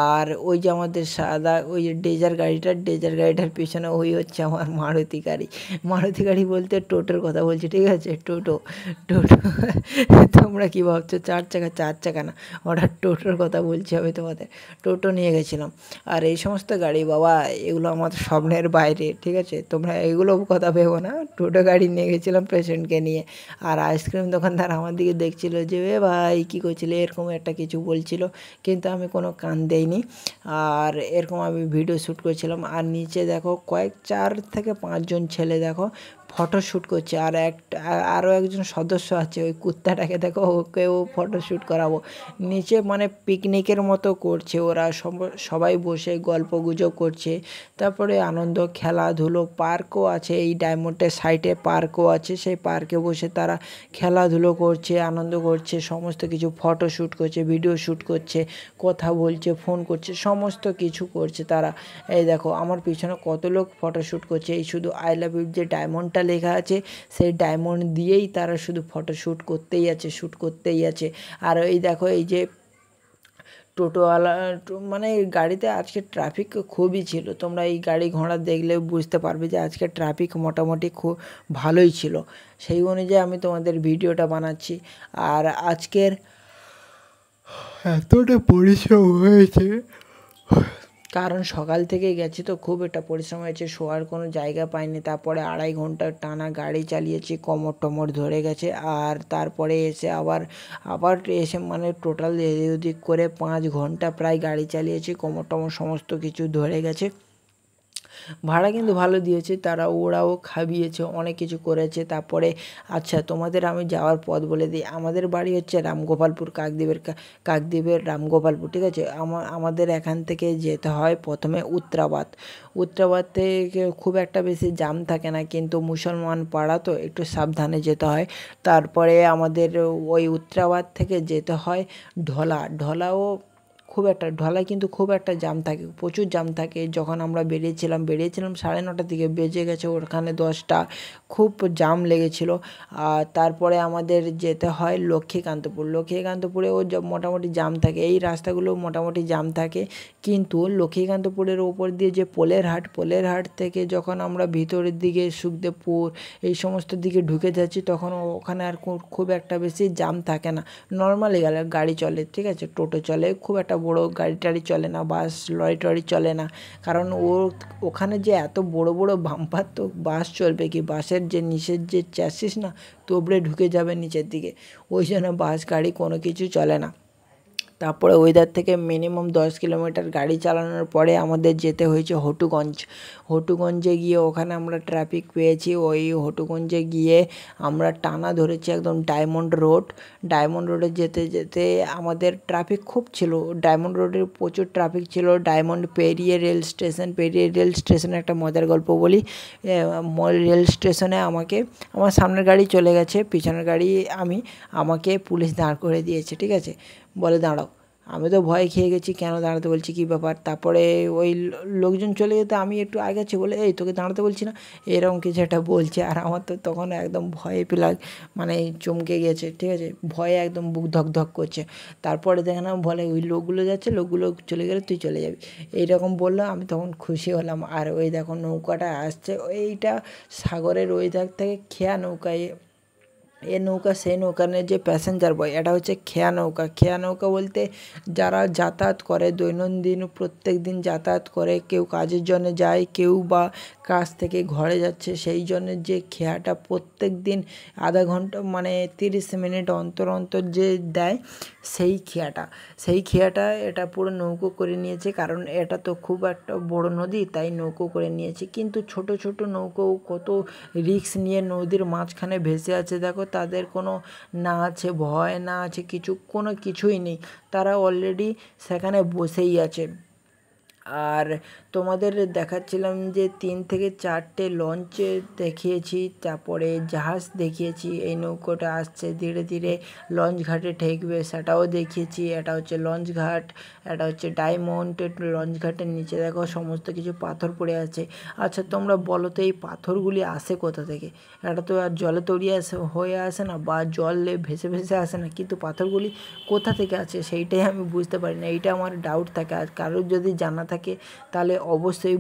আর ওই যে আমাদের সাদা ওই যে ডেজার গাড়িটার পিছনে ওই হচ্ছে আমার মারুতি গাড়ি বলতে টোটোর কথা বলছি, ঠিক আছে। টোটো তোমরা কী ভাবছো, 4 চাকা না, ওটা টোটোর কথা বলছি আমি তোমাদের। টোটো নিয়ে গেছিলাম। আর এই সমস্ত গাড়ি বাবা, এগুলো আমার স্বপ্নের বাইরে, ঠিক আছে। তোমরা এগুলো কথা ভেবো না। টোটো গাড়ি নিয়ে গেছিলাম পেশেন্টকে নিয়ে। আর আইসক্রিম দোকানদার আমার দিকে দেখছিল যে, এ ভাই কী করছিলে, এরকম একটা কিছু বলছিল, কিন্তু আমি কোনো কান দেইনি। আর এরকম আমি ভিডিও শ্যুট করছিলাম। আর নিচে দেখো 4 থেকে 5 জন ছেলে দেখো ফটোশ্যুট করছে। আর আরও একজন সদস্য আছে, ওই কুত্তাটাকে দেখো, ওকেও ফটোশ্যুট করাবো। নিচে পিকনিকের মতো করছে ওরা, সবাই বসে গল্প গুজব করছে। তারপরে আনন্দ, খেলাধুলো, পার্কও আছে এই ডায়মন্ডের সাইডে, পার্কও আছে। সেই পার্কে বসে তারা খেলাধুলো করছে, আনন্দ করছে, সমস্ত কিছু ফটো শ্যুট করছে, ভিডিও শ্যুট করছে, কথা বলছে, ফোন করছে, সমস্ত কিছু করছে তারা। এই দেখো আমার পিছনে কত লোক ফটো শ্যুট করছে। এই শুধু আই লাভ ইউ যে ডায়মন্ডটা লেখা আছে, সেই ডায়মন্ড দিয়েই তারা শুধু ফটো শ্যুট করতেই আছে। আর এই দেখো এই যে টোটোওয়ালা, গাড়িতে আজকে ট্রাফিক খুবই ছিল। তোমরা এই গাড়ি ঘোড়া দেখলে বুঝতে পারবে যে আজকে ট্রাফিক মোটামুটি খুব ভালোই ছিল। সেই অনুযায়ী আমি তোমাদের ভিডিওটা বানাচ্ছি। আর আজকের এতটা পরিশ্রম হয়েছে, কারণ সকাল থেকে গেছি তো খুব একটা পরিশ্রম হয়েছে, শোয়ার কোনো জায়গা পাইনি। তারপরে 2.5 ঘন্টা টানা গাড়ি চালিয়েছি, কোমর টোমর ধরে গেছে। আর তারপরে এসে আবার এসে টোটাল এদিক ওদিক করে 5 ঘন্টা প্রায় গাড়ি চালিয়েছি, কোমর টোমর সমস্ত কিছু ধরে গেছে। ভাড়া কিন্তু ভালো দিয়েছে তারা, ওরাও খাইয়েছে, অনেক কিছু করেছে। তারপরে আচ্ছা তোমাদের আমি যাওয়ার পথ বলে দিই। আমাদের বাড়ি হচ্ছে রামগোপালপুর, কাকদ্বীপের রামগোপালপুর, ঠিক আছে। আমাদের এখান থেকে যেতে হয় প্রথমে উত্তরাবাদ থেকে খুব একটা বেশি জাম থাকে না, কিন্তু মুসলমান পাড়া তো একটু সাবধানে যেতে হয়। তারপরে আমাদের ওই উত্তরাবাদ থেকে যেতে হয় ঢলাও ঢলায় কিন্তু খুব একটা জাম থাকে, প্রচুর জাম থাকে। যখন আমরা বেরিয়েছিলাম 9:30 দিকে, বেজে গেছে ওখানে 10টা, খুব জাম লেগেছিল। আর তারপরে আমাদের যেতে হয় লক্ষ্মীকান্তপুরেও মোটামুটি জাম থাকে, এই রাস্তাগুলো মোটামুটি জাম থাকে। কিন্তু লক্ষ্মীকান্তপুরের ওপর দিয়ে যে পোলের হাট থেকে যখন আমরা ভিতরের দিকে সুখদেবপুর এই সমস্ত দিকে ঢুকে যাচ্ছি, তখন ওখানে আর খুব একটা বেশি জাম থাকে না, নর্মালি গাড়ি চলে, ঠিক আছে, টোটো চলে, খুব একটা বড় গাড়ি টাড়ি চলে না, বাস লরি টরি চলে না, কারণ ওখানে যে এত বড় বড় বাম্পার, তো বাস চলবে কি? বাসের যে নিচের যে চ্যাসিস না তোবড়ে ঢুকে যাবে নিচের দিকে, ওই জন্য বাস গাড়ি কোনো কিছু চলে না। তারপরে ওইধার থেকে মিনিমাম 10 কিলোমিটার গাড়ি চালানোর পরে আমাদের যেতে হয়েছে হটুগঞ্জে গিয়ে ওখানে আমরা ট্রাফিক পেয়েছি। ওই হটুগঞ্জে গিয়ে আমরা টানা ধরেছি একদম ডায়মন্ড রোডে যেতে যেতে আমাদের ট্রাফিক খুব ছিল, ডায়মন্ড রোডে প্রচুর ট্রাফিক ছিল। ডায়মন্ড পেরিয়ে রেল স্টেশনে একটা মজার গল্প বলি। রেল স্টেশনে আমার সামনের গাড়ি চলে গেছে, পিছনের গাড়ি আমাকে পুলিশ দাঁড় করে দিয়েছে, ঠিক আছে, বলে দাঁড়াও। আমি তো ভয় খেয়ে গেছি, কেন দাঁড়াতে বলছি, কী ব্যাপার। তারপরে ওই লোকজন চলে যেতে আমি একটু আগাচ্ছি, বলে এই তোকে দাঁড়াতে বলছি না, এরকম কিছু একটা বলছে। আর আমার তো তখন একদম ভয়ে মানে চমকে গেছে, ঠিক আছে, ভয়ে একদম বুক ধক করছে। তারপরে দেখলাম বলে ওই লোকগুলো যাচ্ছে, লোকগুলো চলে গেলে তুই চলে যাবি, এইরকম বললো। আমি তখন খুশি হলাম। আর ওই দেখো নৌকাটা আসছে, এইটা সাগরের ওই ধার থেকে খেয়া নৌকায়, এ নৌকা সেই নৌকা নিয়ে যে প্যাসেঞ্জার বয়, এটা হচ্ছে খেয়া নৌকা বলতে যারা যাতায়াত করে, দৈনন্দিন প্রত্যেক দিন যাতায়াত করে, কেউ কাজের জন্য যায়, কেউ বা কাজ থেকে ঘরে যাচ্ছে, সেই জন্য যে খেয়াটা প্রত্যেক দিন আধা ঘন্টা মানে 30 মিনিট অন্তর যে দেয়, সেই খেয়াটা এটা পুরো নৌকো করে নিয়েছে। কারণ এটা তো খুব একটা বড় নদী, তাই নৌকো করে নিয়েছে। কিন্তু ছোট ছোট নৌকো কত রিস্ক নিয়ে নদীর মাঝখানে ভেসে আছে, দেখো তাদের কোনো না আছে ভয়, না আছে কোনো কিছুই নেই, তারা অলরেডি সেখানে বসেই আছে। আর তোমাদের দেখাচ্ছিলাম যে 3 থেকে 4টে লঞ্চে দেখিয়েছি, তারপরে জাহাজ দেখিয়েছি। এই নৌকোটা আসছে ধীরে ধীরে লঞ্চ ঘাটে ঠেকবে, সেটাও দেখিয়েছি। এটা হচ্ছে লঞ্চ ঘাট, এটা হচ্ছে ডায়মন্ড। লঞ্চ ঘাটের নিচে দেখো সমস্ত কিছু পাথর পড়ে আছে। আচ্ছা তোমরা বলো তো এই পাথরগুলি আসে কোথা থেকে? এটা তো আর জলে তলিয়ে হয়ে আসে না, বা জলে ভেসে ভেসে আসে না, কিন্তু পাথরগুলি কোথা থেকে আছে সেইটাই আমি বুঝতে পারি না। এইটা আমার ডাউট থাকে। আর কারোর যদি জানা থাকে তাহলে অবশ্যই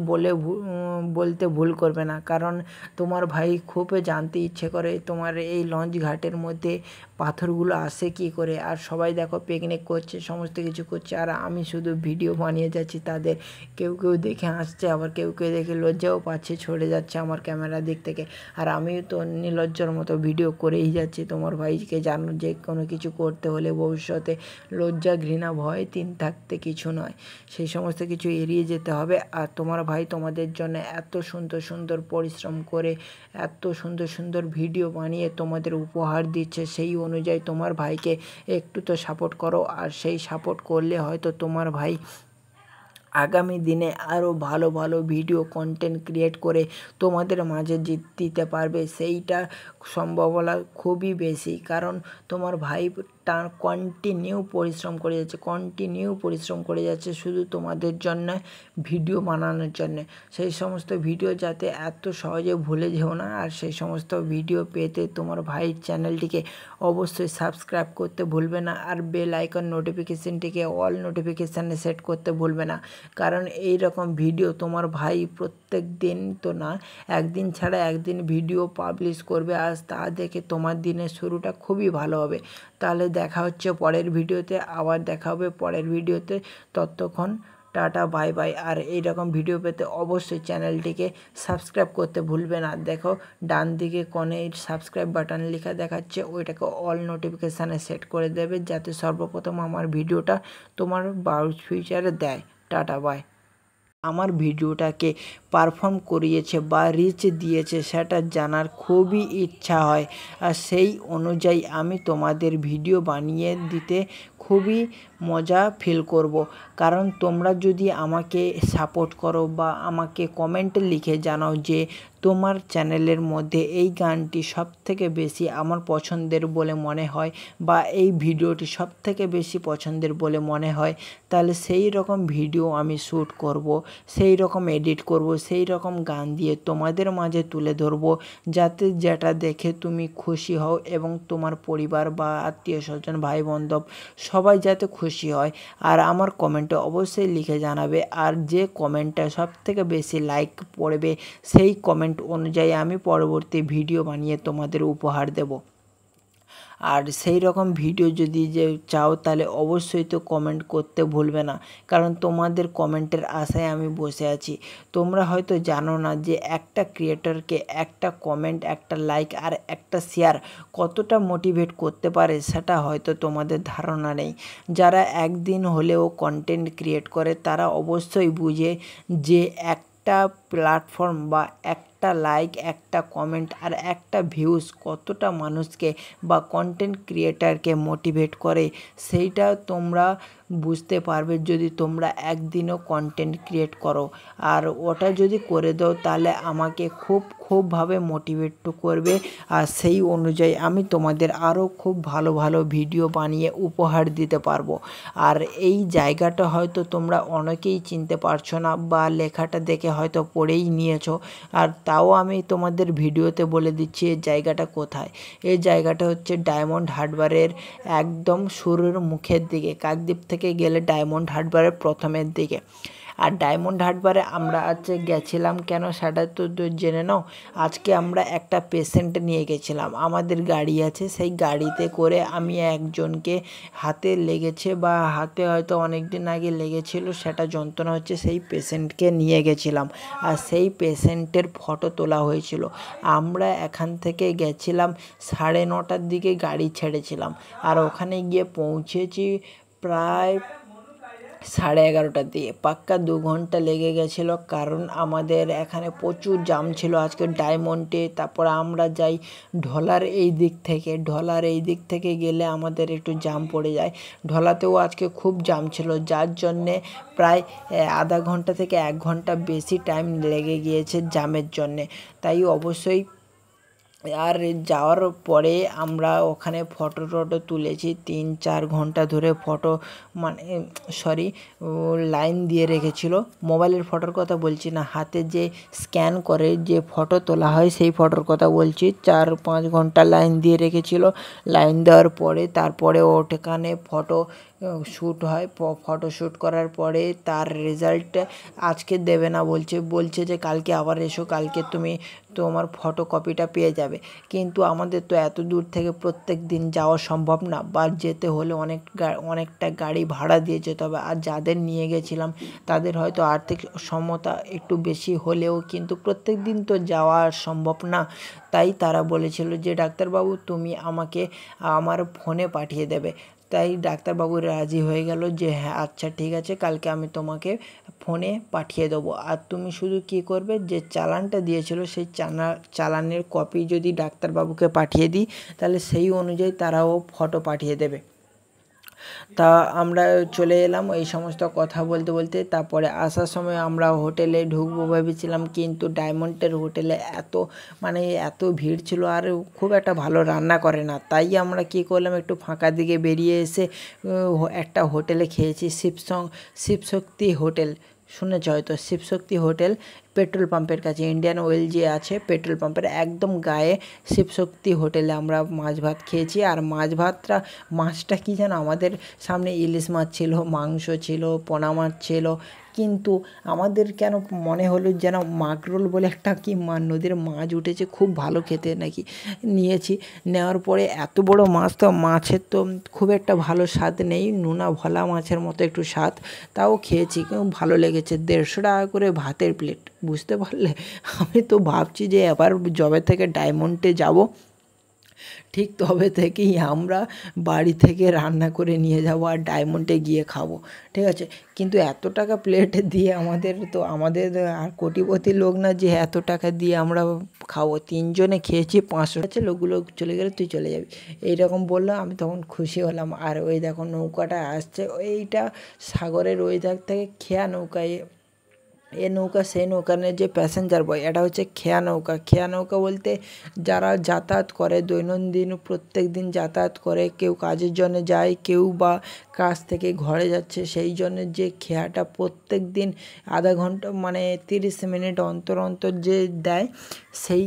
বলতে ভুল করবে না, কারণ তোমার ভাই খুব জানতে ইচ্ছে করে তোমার এই লঞ্চ ঘাটের মধ্যে পাথরগুলো আসে কী করে। আর সবাই দেখো পিকনিক করছে, সমস্ত কিছু করছে, আর আমি শুধু ভিডিও বানিয়ে যাচ্ছি তাদের। কেউ দেখে হাসছে, আবার কেউ দেখে লজ্জাও পাচ্ছে, ছড়ে যাচ্ছে আমার ক্যামেরার দিক থেকে। আর আমিও তো নির্লজ্জার মতো ভিডিও করেই যাচ্ছি। তোমার ভাইকে জানো যে কোনো কিছু করতে হলে ভবিষ্যতে লজ্জা, ঘৃণা, ভয় থাকতে কিছু নয়, সেই সমস্ত কিছু এড়িয়ে যেতে হবে। আর তোমার ভাই তোমাদের জন্য এত সুন্দর পরিশ্রম করে এত সুন্দর ভিডিও বানিয়ে তোমাদের উপহার দিচ্ছে, সেই অনুযায়ী তোমার ভাইকে একটু তো সাপোর্ট করো। আর সেই সাপোর্ট করলে হয়তো তোমার ভাই আগামী দিনে আরও ভালো ভিডিও কন্টেন্ট ক্রিয়েট করে তোমাদের মাঝে দিতে পারবে, সেইটা সম্ভাবনা খুবই বেশি। কারণ তোমার ভাই কন্টিনিউ পরিশ্রম করে যাচ্ছে শুধু তোমাদের জন্য ভিডিও বানানোর জন্য। সেই সমস্ত ভিডিও যাতে এত সহজে ভুলে যেও না। আর সেই সমস্ত ভিডিও পেতে তোমার ভাইয়ের চ্যানেলটিকে অবশ্যই সাবস্ক্রাইব করতে ভুলবে না, আর বেল আইকন নোটিফিকেশানটিকে অল নোটিফিকেশানে সেট করতে ভুলবে না। কারণ এই রকম ভিডিও তোমার ভাই প্রত্যেক দিন তো না, একদিন ছাড়া একদিন ভিডিও পাবলিশ করবে। আজ তা দেখে তোমার দিনের শুরুটা খুবই ভালো হবে। তাহলে দেখা হচ্ছে পরের ভিডিওতে, আবার দেখা হবে পরের ভিডিওতে। ততক্ষণ টাটা, বাই বাই। আর এইরকম ভিডিও পেতে অবশ্যই চ্যানেলটিকে সাবস্ক্রাইব করতে ভুলবে না। দেখো ডান দিকে কোণে সাবস্ক্রাইব বাটন লেখা দেখাচ্ছে, ওইটাকে অল নোটিফিকেশানে সেট করে দেবে, যাতে সর্বপ্রথম আমার ভিডিওটা তোমার ফিউচারে দেয়। Tata, bye. আমার ভিডিওটাকে পারফর্ম করিয়েছে বা রিচ দিয়েছে সেটা জানার খুবই ইচ্ছা হয়, আর সেই অনুযায়ী আমি তোমাদের ভিডিও বানিয়ে দিতে খুবই মজা ফিল করব। কারণ তোমরা যদি আমাকে সাপোর্ট করো বা আমাকে কমেন্টে লিখে জানাও যে তোমার চ্যানেলের মধ্যে এই গানটি সবথেকে বেশি আমার পছন্দের বলে মনে হয়, বা এই ভিডিওটি সবথেকে বেশি পছন্দের বলে মনে হয়, তাহলে সেই রকম ভিডিও আমি শ্যুট করব, সেই রকম এডিট করব, সেই রকম গান দিয়ে তোমাদের মাঝে তুলে ধরব, যাতে যেটা দেখে তুমি খুশি হও এবং তোমার পরিবার বা আত্মীয় স্বজন, ভাই বান্ধব সবাই যাতে খুশি হয়। আর আমার কমেন্টে অবশ্যই লিখে জানাবে, আর যে কমেন্টটা সবথেকে বেশি লাইক পড়বে সেই কমেন্ট অনুযায়ী আমি পরবর্তী ভিডিও বানিয়ে তোমাদের উপহার দেব। আর সেই রকম ভিডিও যদি যে চাও তাহলে অবশ্যই তো কমেন্ট করতে ভুলবে না, কারণ তোমাদের কমেন্টের আশায় আমি বসে আছি। তোমরা হয়তো জানো না যে একটা ক্রিয়েটরকে একটা কমেন্ট, একটা লাইক আর একটা শেয়ার কতটা মোটিভেট করতে পারে সেটা হয়তো তোমাদের ধারণা নেই। যারা একদিন হলেও কন্টেন্ট ক্রিয়েট করে তারা অবশ্যই বুঝে যে একটা প্ল্যাটফর্ম বা একটা লাইক, একটা কমেন্ট আর একটা ভিউজ কতটা মানুষকে বা কন্টেন্ট ক্রিয়েটারকে মোটিভেট করে, সেইটা তোমরা বুঝতে পারবে যদি তোমরা একদিনও কন্টেন্ট ক্রিয়েট করো। আর ওটা যদি করে দাও তাহলে আমাকে খুবভাবে মোটিভেট করবে, আর সেই অনুযায়ী আমি তোমাদের আরও খুব ভালো ভালো ভিডিও বানিয়ে উপহার দিতে পারবো। আর এই জায়গাটা হয়তো তোমরা অনেকেই চিনতে পারছো না বা লেখাটা দেখে হয়তো পড়েই নিয়েছো, আর তাও আমি তোমাদের ভিডিওতে বলে দিচ্ছি এই জায়গাটা কোথায়। এই জায়গাটা হচ্ছে ডায়মন্ড হারবারের একদম শুরুর মুখের দিকে, কাকদ্বীপ থেকে গেলে ডায়মন্ড হারবারের প্রথমের দিকে। আর ডায়মন্ড হারবারে আমরা আজকে গেছিলাম কেন সেটা তো জেনে নাও। আজকে আমরা একটা পেশেন্ট নিয়ে গেছিলাম, আমাদের গাড়ি আছে, সেই গাড়িতে করে আমি একজনকে হাতে লেগেছে বা হাতে হয়তো অনেক দিন আগে লেগেছিল, সেটা যন্ত্রণা হচ্ছে, সেই পেশেন্টকে নিয়ে গেছিলাম আর সেই পেশেন্টের ফটো তোলা হয়েছিল। আমরা এখান থেকে গেছিলাম 9:30টার দিকে গাড়ি ছেড়েছিলাম, আর ওখানে গিয়ে পৌঁছেছি প্রায় 11:30টার দিকে। পাক্কা 2 ঘন্টা লেগে গেছিলো, কারণ আমাদের এখানে প্রচুর জাম ছিল আজকে ডায়মন্ডে। তারপর আমরা যাই ঢলার এই দিক থেকে গেলে আমাদের একটু জাম পড়ে যায়। ঢলাতেও আজকে খুব জাম ছিল, যার জন্যে প্রায় আধা ঘন্টা থেকে 1 ঘন্টা বেশি টাইম লেগে গিয়েছে জামের জন্যে। তাই অবশ্যই আর যাওয়ার পরে আমরা ওখানে ফটো তুলেছি 3-4 ঘন্টা ধরে ফটো, মানে লাইন দিয়ে রেখেছিল। মোবাইলের ফটোর কথা বলছি না, হাতে যে স্ক্যান করে যে ফটো তোলা হয় সেই ফটোর কথা বলছি। 4-5 ঘন্টা লাইন দিয়ে রেখেছিল। লাইন দেওয়ার পরে তারপরে ওখানে ফটো শ্যুট হয়। ফটো শ্যুট করার পরে তার রেজাল্ট আজকে দেবে না, বলছে যে কালকে আবার এসো, কালকে তুমি তোমার ফটোকপিটা পেয়ে যাবে। কিন্তু আমাদের তো এত দূর থেকে প্রত্যেক দিন যাওয়া সম্ভব না, বা যেতে হলে অনেকটা গাড়ি ভাড়া দিয়ে যেতে হবে। আর যাদের নিয়ে গেছিলাম তাদের হয়তো আর্থিক সমতা একটু বেশি হলেও কিন্তু প্রত্যেক দিন তো যাওয়া সম্ভব না। তাই তারা বলেছিল যে ডাক্তারবাবু তুমি আমাকে আমার ফোনে পাঠিয়ে দেবে। তাই ডাক্তারবাবু রাজি হয়ে গেল যে হ্যাঁ আচ্ছা ঠিক আছে, কালকে আমি তোমাকে ফোনে পাঠিয়ে দেবো। আর তুমি শুধু কী করবে, যে চালানটা দিয়েছিল সেই চালানের কপি যদি ডাক্তারবাবুকে পাঠিয়ে দিই তাহলে সেই অনুযায়ী তারাও ফটো পাঠিয়ে দেবে। তা আমরা চলে এলাম এই সমস্ত কথা বলতে বলতে। তারপরে আসার সময় আমরা হোটেলে ঢুকবো ভেবেছিলাম, কিন্তু ডায়মন্ডের হোটেলে এত ভিড় ছিল আর খুব একটা ভালো রান্না করে না। তাই আমরা কী করলাম, একটু ফাঁকা দিকে বেরিয়ে এসে একটা হোটেলে খেয়েছি, শিবশক্তি হোটেল। শুনেছ হয়তো, শিবশক্তি হোটেল পেট্রোল পাম্পের কাছে, ইন্ডিয়ান অয়েল যে আছে পেট্রোল পাম্পের একদম গায়ে শিবশক্তি হোটেলে আমরা মাছ ভাত খেয়েছি। আর মাছটা কি যেন, আমাদের সামনে ইলিশ মাছ ছিল, মাংস ছিল, পোনা মাছ ছিল, কিন্তু আমাদের কেন মনে হলো যেন মাগরোল বলে একটা কি নদীর মাছ উঠেছে, খুব ভালো খেতে নাকি। নেওয়ার পরে এত বড় মাছ, তো মাছের তো খুব একটা ভালো স্বাদ নেই, নোনা ভোলা মাছের মতো একটু স্বাদ, তাও খেয়েছি, ভালো লেগেছে। 150 টাকা করে ভাতের প্লেট, বুঝতে পারলে। আমি তো ভাবছি যে এবার যবে থেকে ডায়মন্ডে যাব ঠিক তবে থেকেই আমরা বাড়ি থেকে রান্না করে নিয়ে যাব আর ডায়মন্ডে গিয়ে খাবো, ঠিক আছে। কিন্তু এত টাকা প্লেট দিয়ে আমাদের আর কোটিপতি লোক না যে এত টাকা দিয়ে আমরা খাবো। 3 জনে খেয়েছি 500, লোকগুলো চলে গেলে তুই চলে যাবি, এইরকম বললো। আমি তখন খুশি হলাম। আর ওই দেখো নৌকাটা আসছে, এইটা সাগরের ওই ধার থেকে খেয়া নৌকায়, এ নৌকা সেই নৌকা নিয়ে যে প্যাসেঞ্জার বয়, এটা হচ্ছে খেয়া নৌকা। খেয়া নৌকা বলতে যারা যাতায়াত করে, দৈনন্দিন প্রত্যেক দিন যাতায়াত করে, কেউ কাজের জন্য যায়, কেউ বা কাজ থেকে ঘরে যাচ্ছে, সেই জন্য যে খেয়াটা প্রত্যেক দিন আধা ঘন্টা 30 মিনিট অন্তর যে দেয়, সেই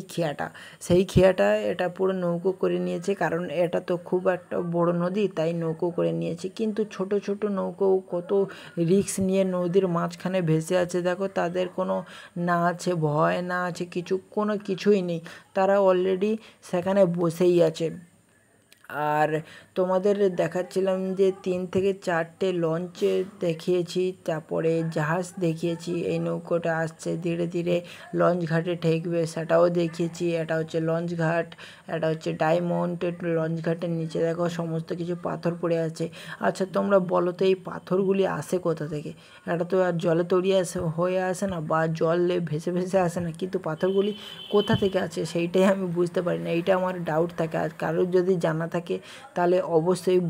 খেয়াটা এটা পুরো নৌকো করে নিয়েছে। কারণ এটা তো খুব একটা বড় নদী, তাই নৌকো করে নিয়েছে। কিন্তু ছোট ছোট নৌকো কত রিস্ক নিয়ে নদীর মাঝখানে ভেসে আছে, দেখো তাদের কোনো না আছে ভয়, না আছে কোনো কিছুই নেই, তারা অলরেডি সেখানে বসেই আছে। আর তোমাদের দেখাচ্ছিলাম যে 3 থেকে 4টে লঞ্চে দেখিয়েছি, তারপরে জাহাজ দেখিয়েছি, এই নৌকোটা আসছে ধীরে ধীরে লঞ্চ ঘাটে ঠেকবে সেটাও দেখিয়েছি। এটা হচ্ছে লঞ্চ ঘাট, এটা হচ্ছে ডায়মন্ড। লঞ্চ ঘাটের নিচে দেখো সমস্ত কিছু পাথর পড়ে আছে। আচ্ছা তোমরা বলো তো এই পাথরগুলি আসে কোথা থেকে? এটা তো আর জলে তলিয়ে হয়ে আসে না বা জলে ভেসে ভেসে আসে না, কিন্তু পাথরগুলি কোথা থেকে আছে সেইটাই আমি বুঝতে পারি না। এইটা আমার ডাউট থাকে। আর কারোর যদি জানা থাকে তাহলে অবশ্যই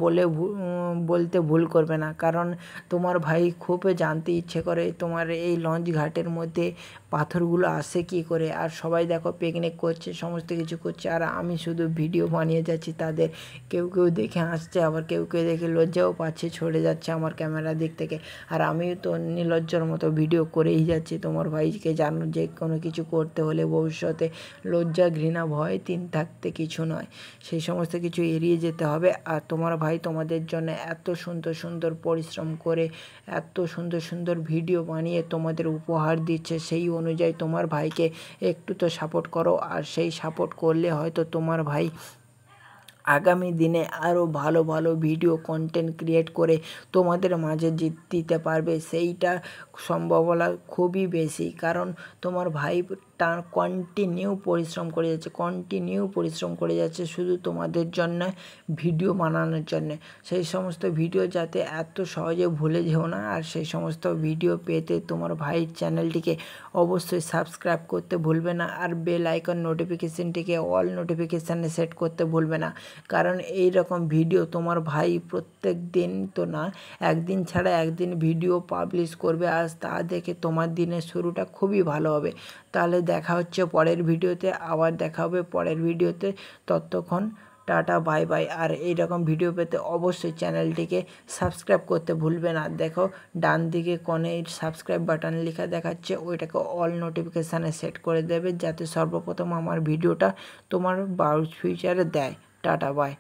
বলতে ভুল করবে না, কারণ তোমার ভাই খুব জানতে ইচ্ছে করে তোমার এই লঞ্চ ঘাটের মধ্যে পাথরগুলো আসে কী করে। আর সবাই দেখো পিকনিক করছে, সমস্ত কিছু করছে, আর আমি শুধু ভিডিও বানিয়ে যাচ্ছি তাদের। কেউ কেউ দেখে হাসছে, আবার কেউ কেউ দেখে লজ্জাও পাচ্ছে, ছড়ে যাচ্ছে আমার ক্যামেরার দিক থেকে। আর আমিও তো নির্লজ্জার মতো ভিডিও করেই যাচ্ছি। তোমার ভাইকে জানো যে কোনো কিছু করতে হলে ভবিষ্যতে লজ্জা ঘৃণা ভয় থাকতে কিছু নয়, সেই সমস্ত কিছু এড়িয়ে যেতে হবে। আর তোমার ভাই তোমাদের জন্য এত সুন্দর সুন্দর পরিশ্রম করে এত সুন্দর সুন্দর ভিডিও বানিয়ে তোমাদের উপহার দিচ্ছে, সেই অনুযায়ী তোমার ভাইকে একটু তো সাপোর্ট করো। আর সেই সাপোর্ট করলে হয়তো তোমার ভাই আগামী দিনে আরও ভালো ভালো ভিডিও কন্টেন্ট ক্রিয়েট করে তোমাদের মাঝে দিতে পারবে, সেইটা সম্ভাবনা খুবই বেশি। কারণ তোমার ভাই কন্টিনিউ পরিশ্রম করে যাচ্ছে শুধু তোমাদের জন্য ভিডিও বানানোর জন্য। সেই সমস্ত ভিডিও যাতে এত সহজে ভুলে যেও না। আর সেই সমস্ত ভিডিও পেতে তোমার ভাইয়ের চ্যানেলটিকে অবশ্যই সাবস্ক্রাইব করতে ভুলবে না, আর বেল আইকন নোটিফিকেশানটিকে অল নোটিফিকেশানে সেট করতে ভুলবে না। কারণ এই রকম ভিডিও তোমার ভাই প্রত্যেক দিন তো না, একদিন ছাড়া একদিন ভিডিও পাবলিশ করবে। আজ তা দেখে তোমার দিনের শুরুটা খুবই ভালো হবে। তাহলে দেখা হচ্ছে পরের ভিডিওতে, আবার দেখা হবে পরের ভিডিওতে। ততক্ষণ টাটা বাই বাই। আর এই রকম ভিডিও পেতে অবশ্যই চ্যানেলটিকে সাবস্ক্রাইব করতে ভুলবে না। দেখো ডান দিকে কোণে সাবস্ক্রাইব বাটন লেখা দেখাচ্ছে, ওইটাকে অল নোটিফিকেশানে সেট করে দেবে যাতে সর্বপ্রথম আমার ভিডিওটা তোমার ফিউচারে দেয়। Tata by.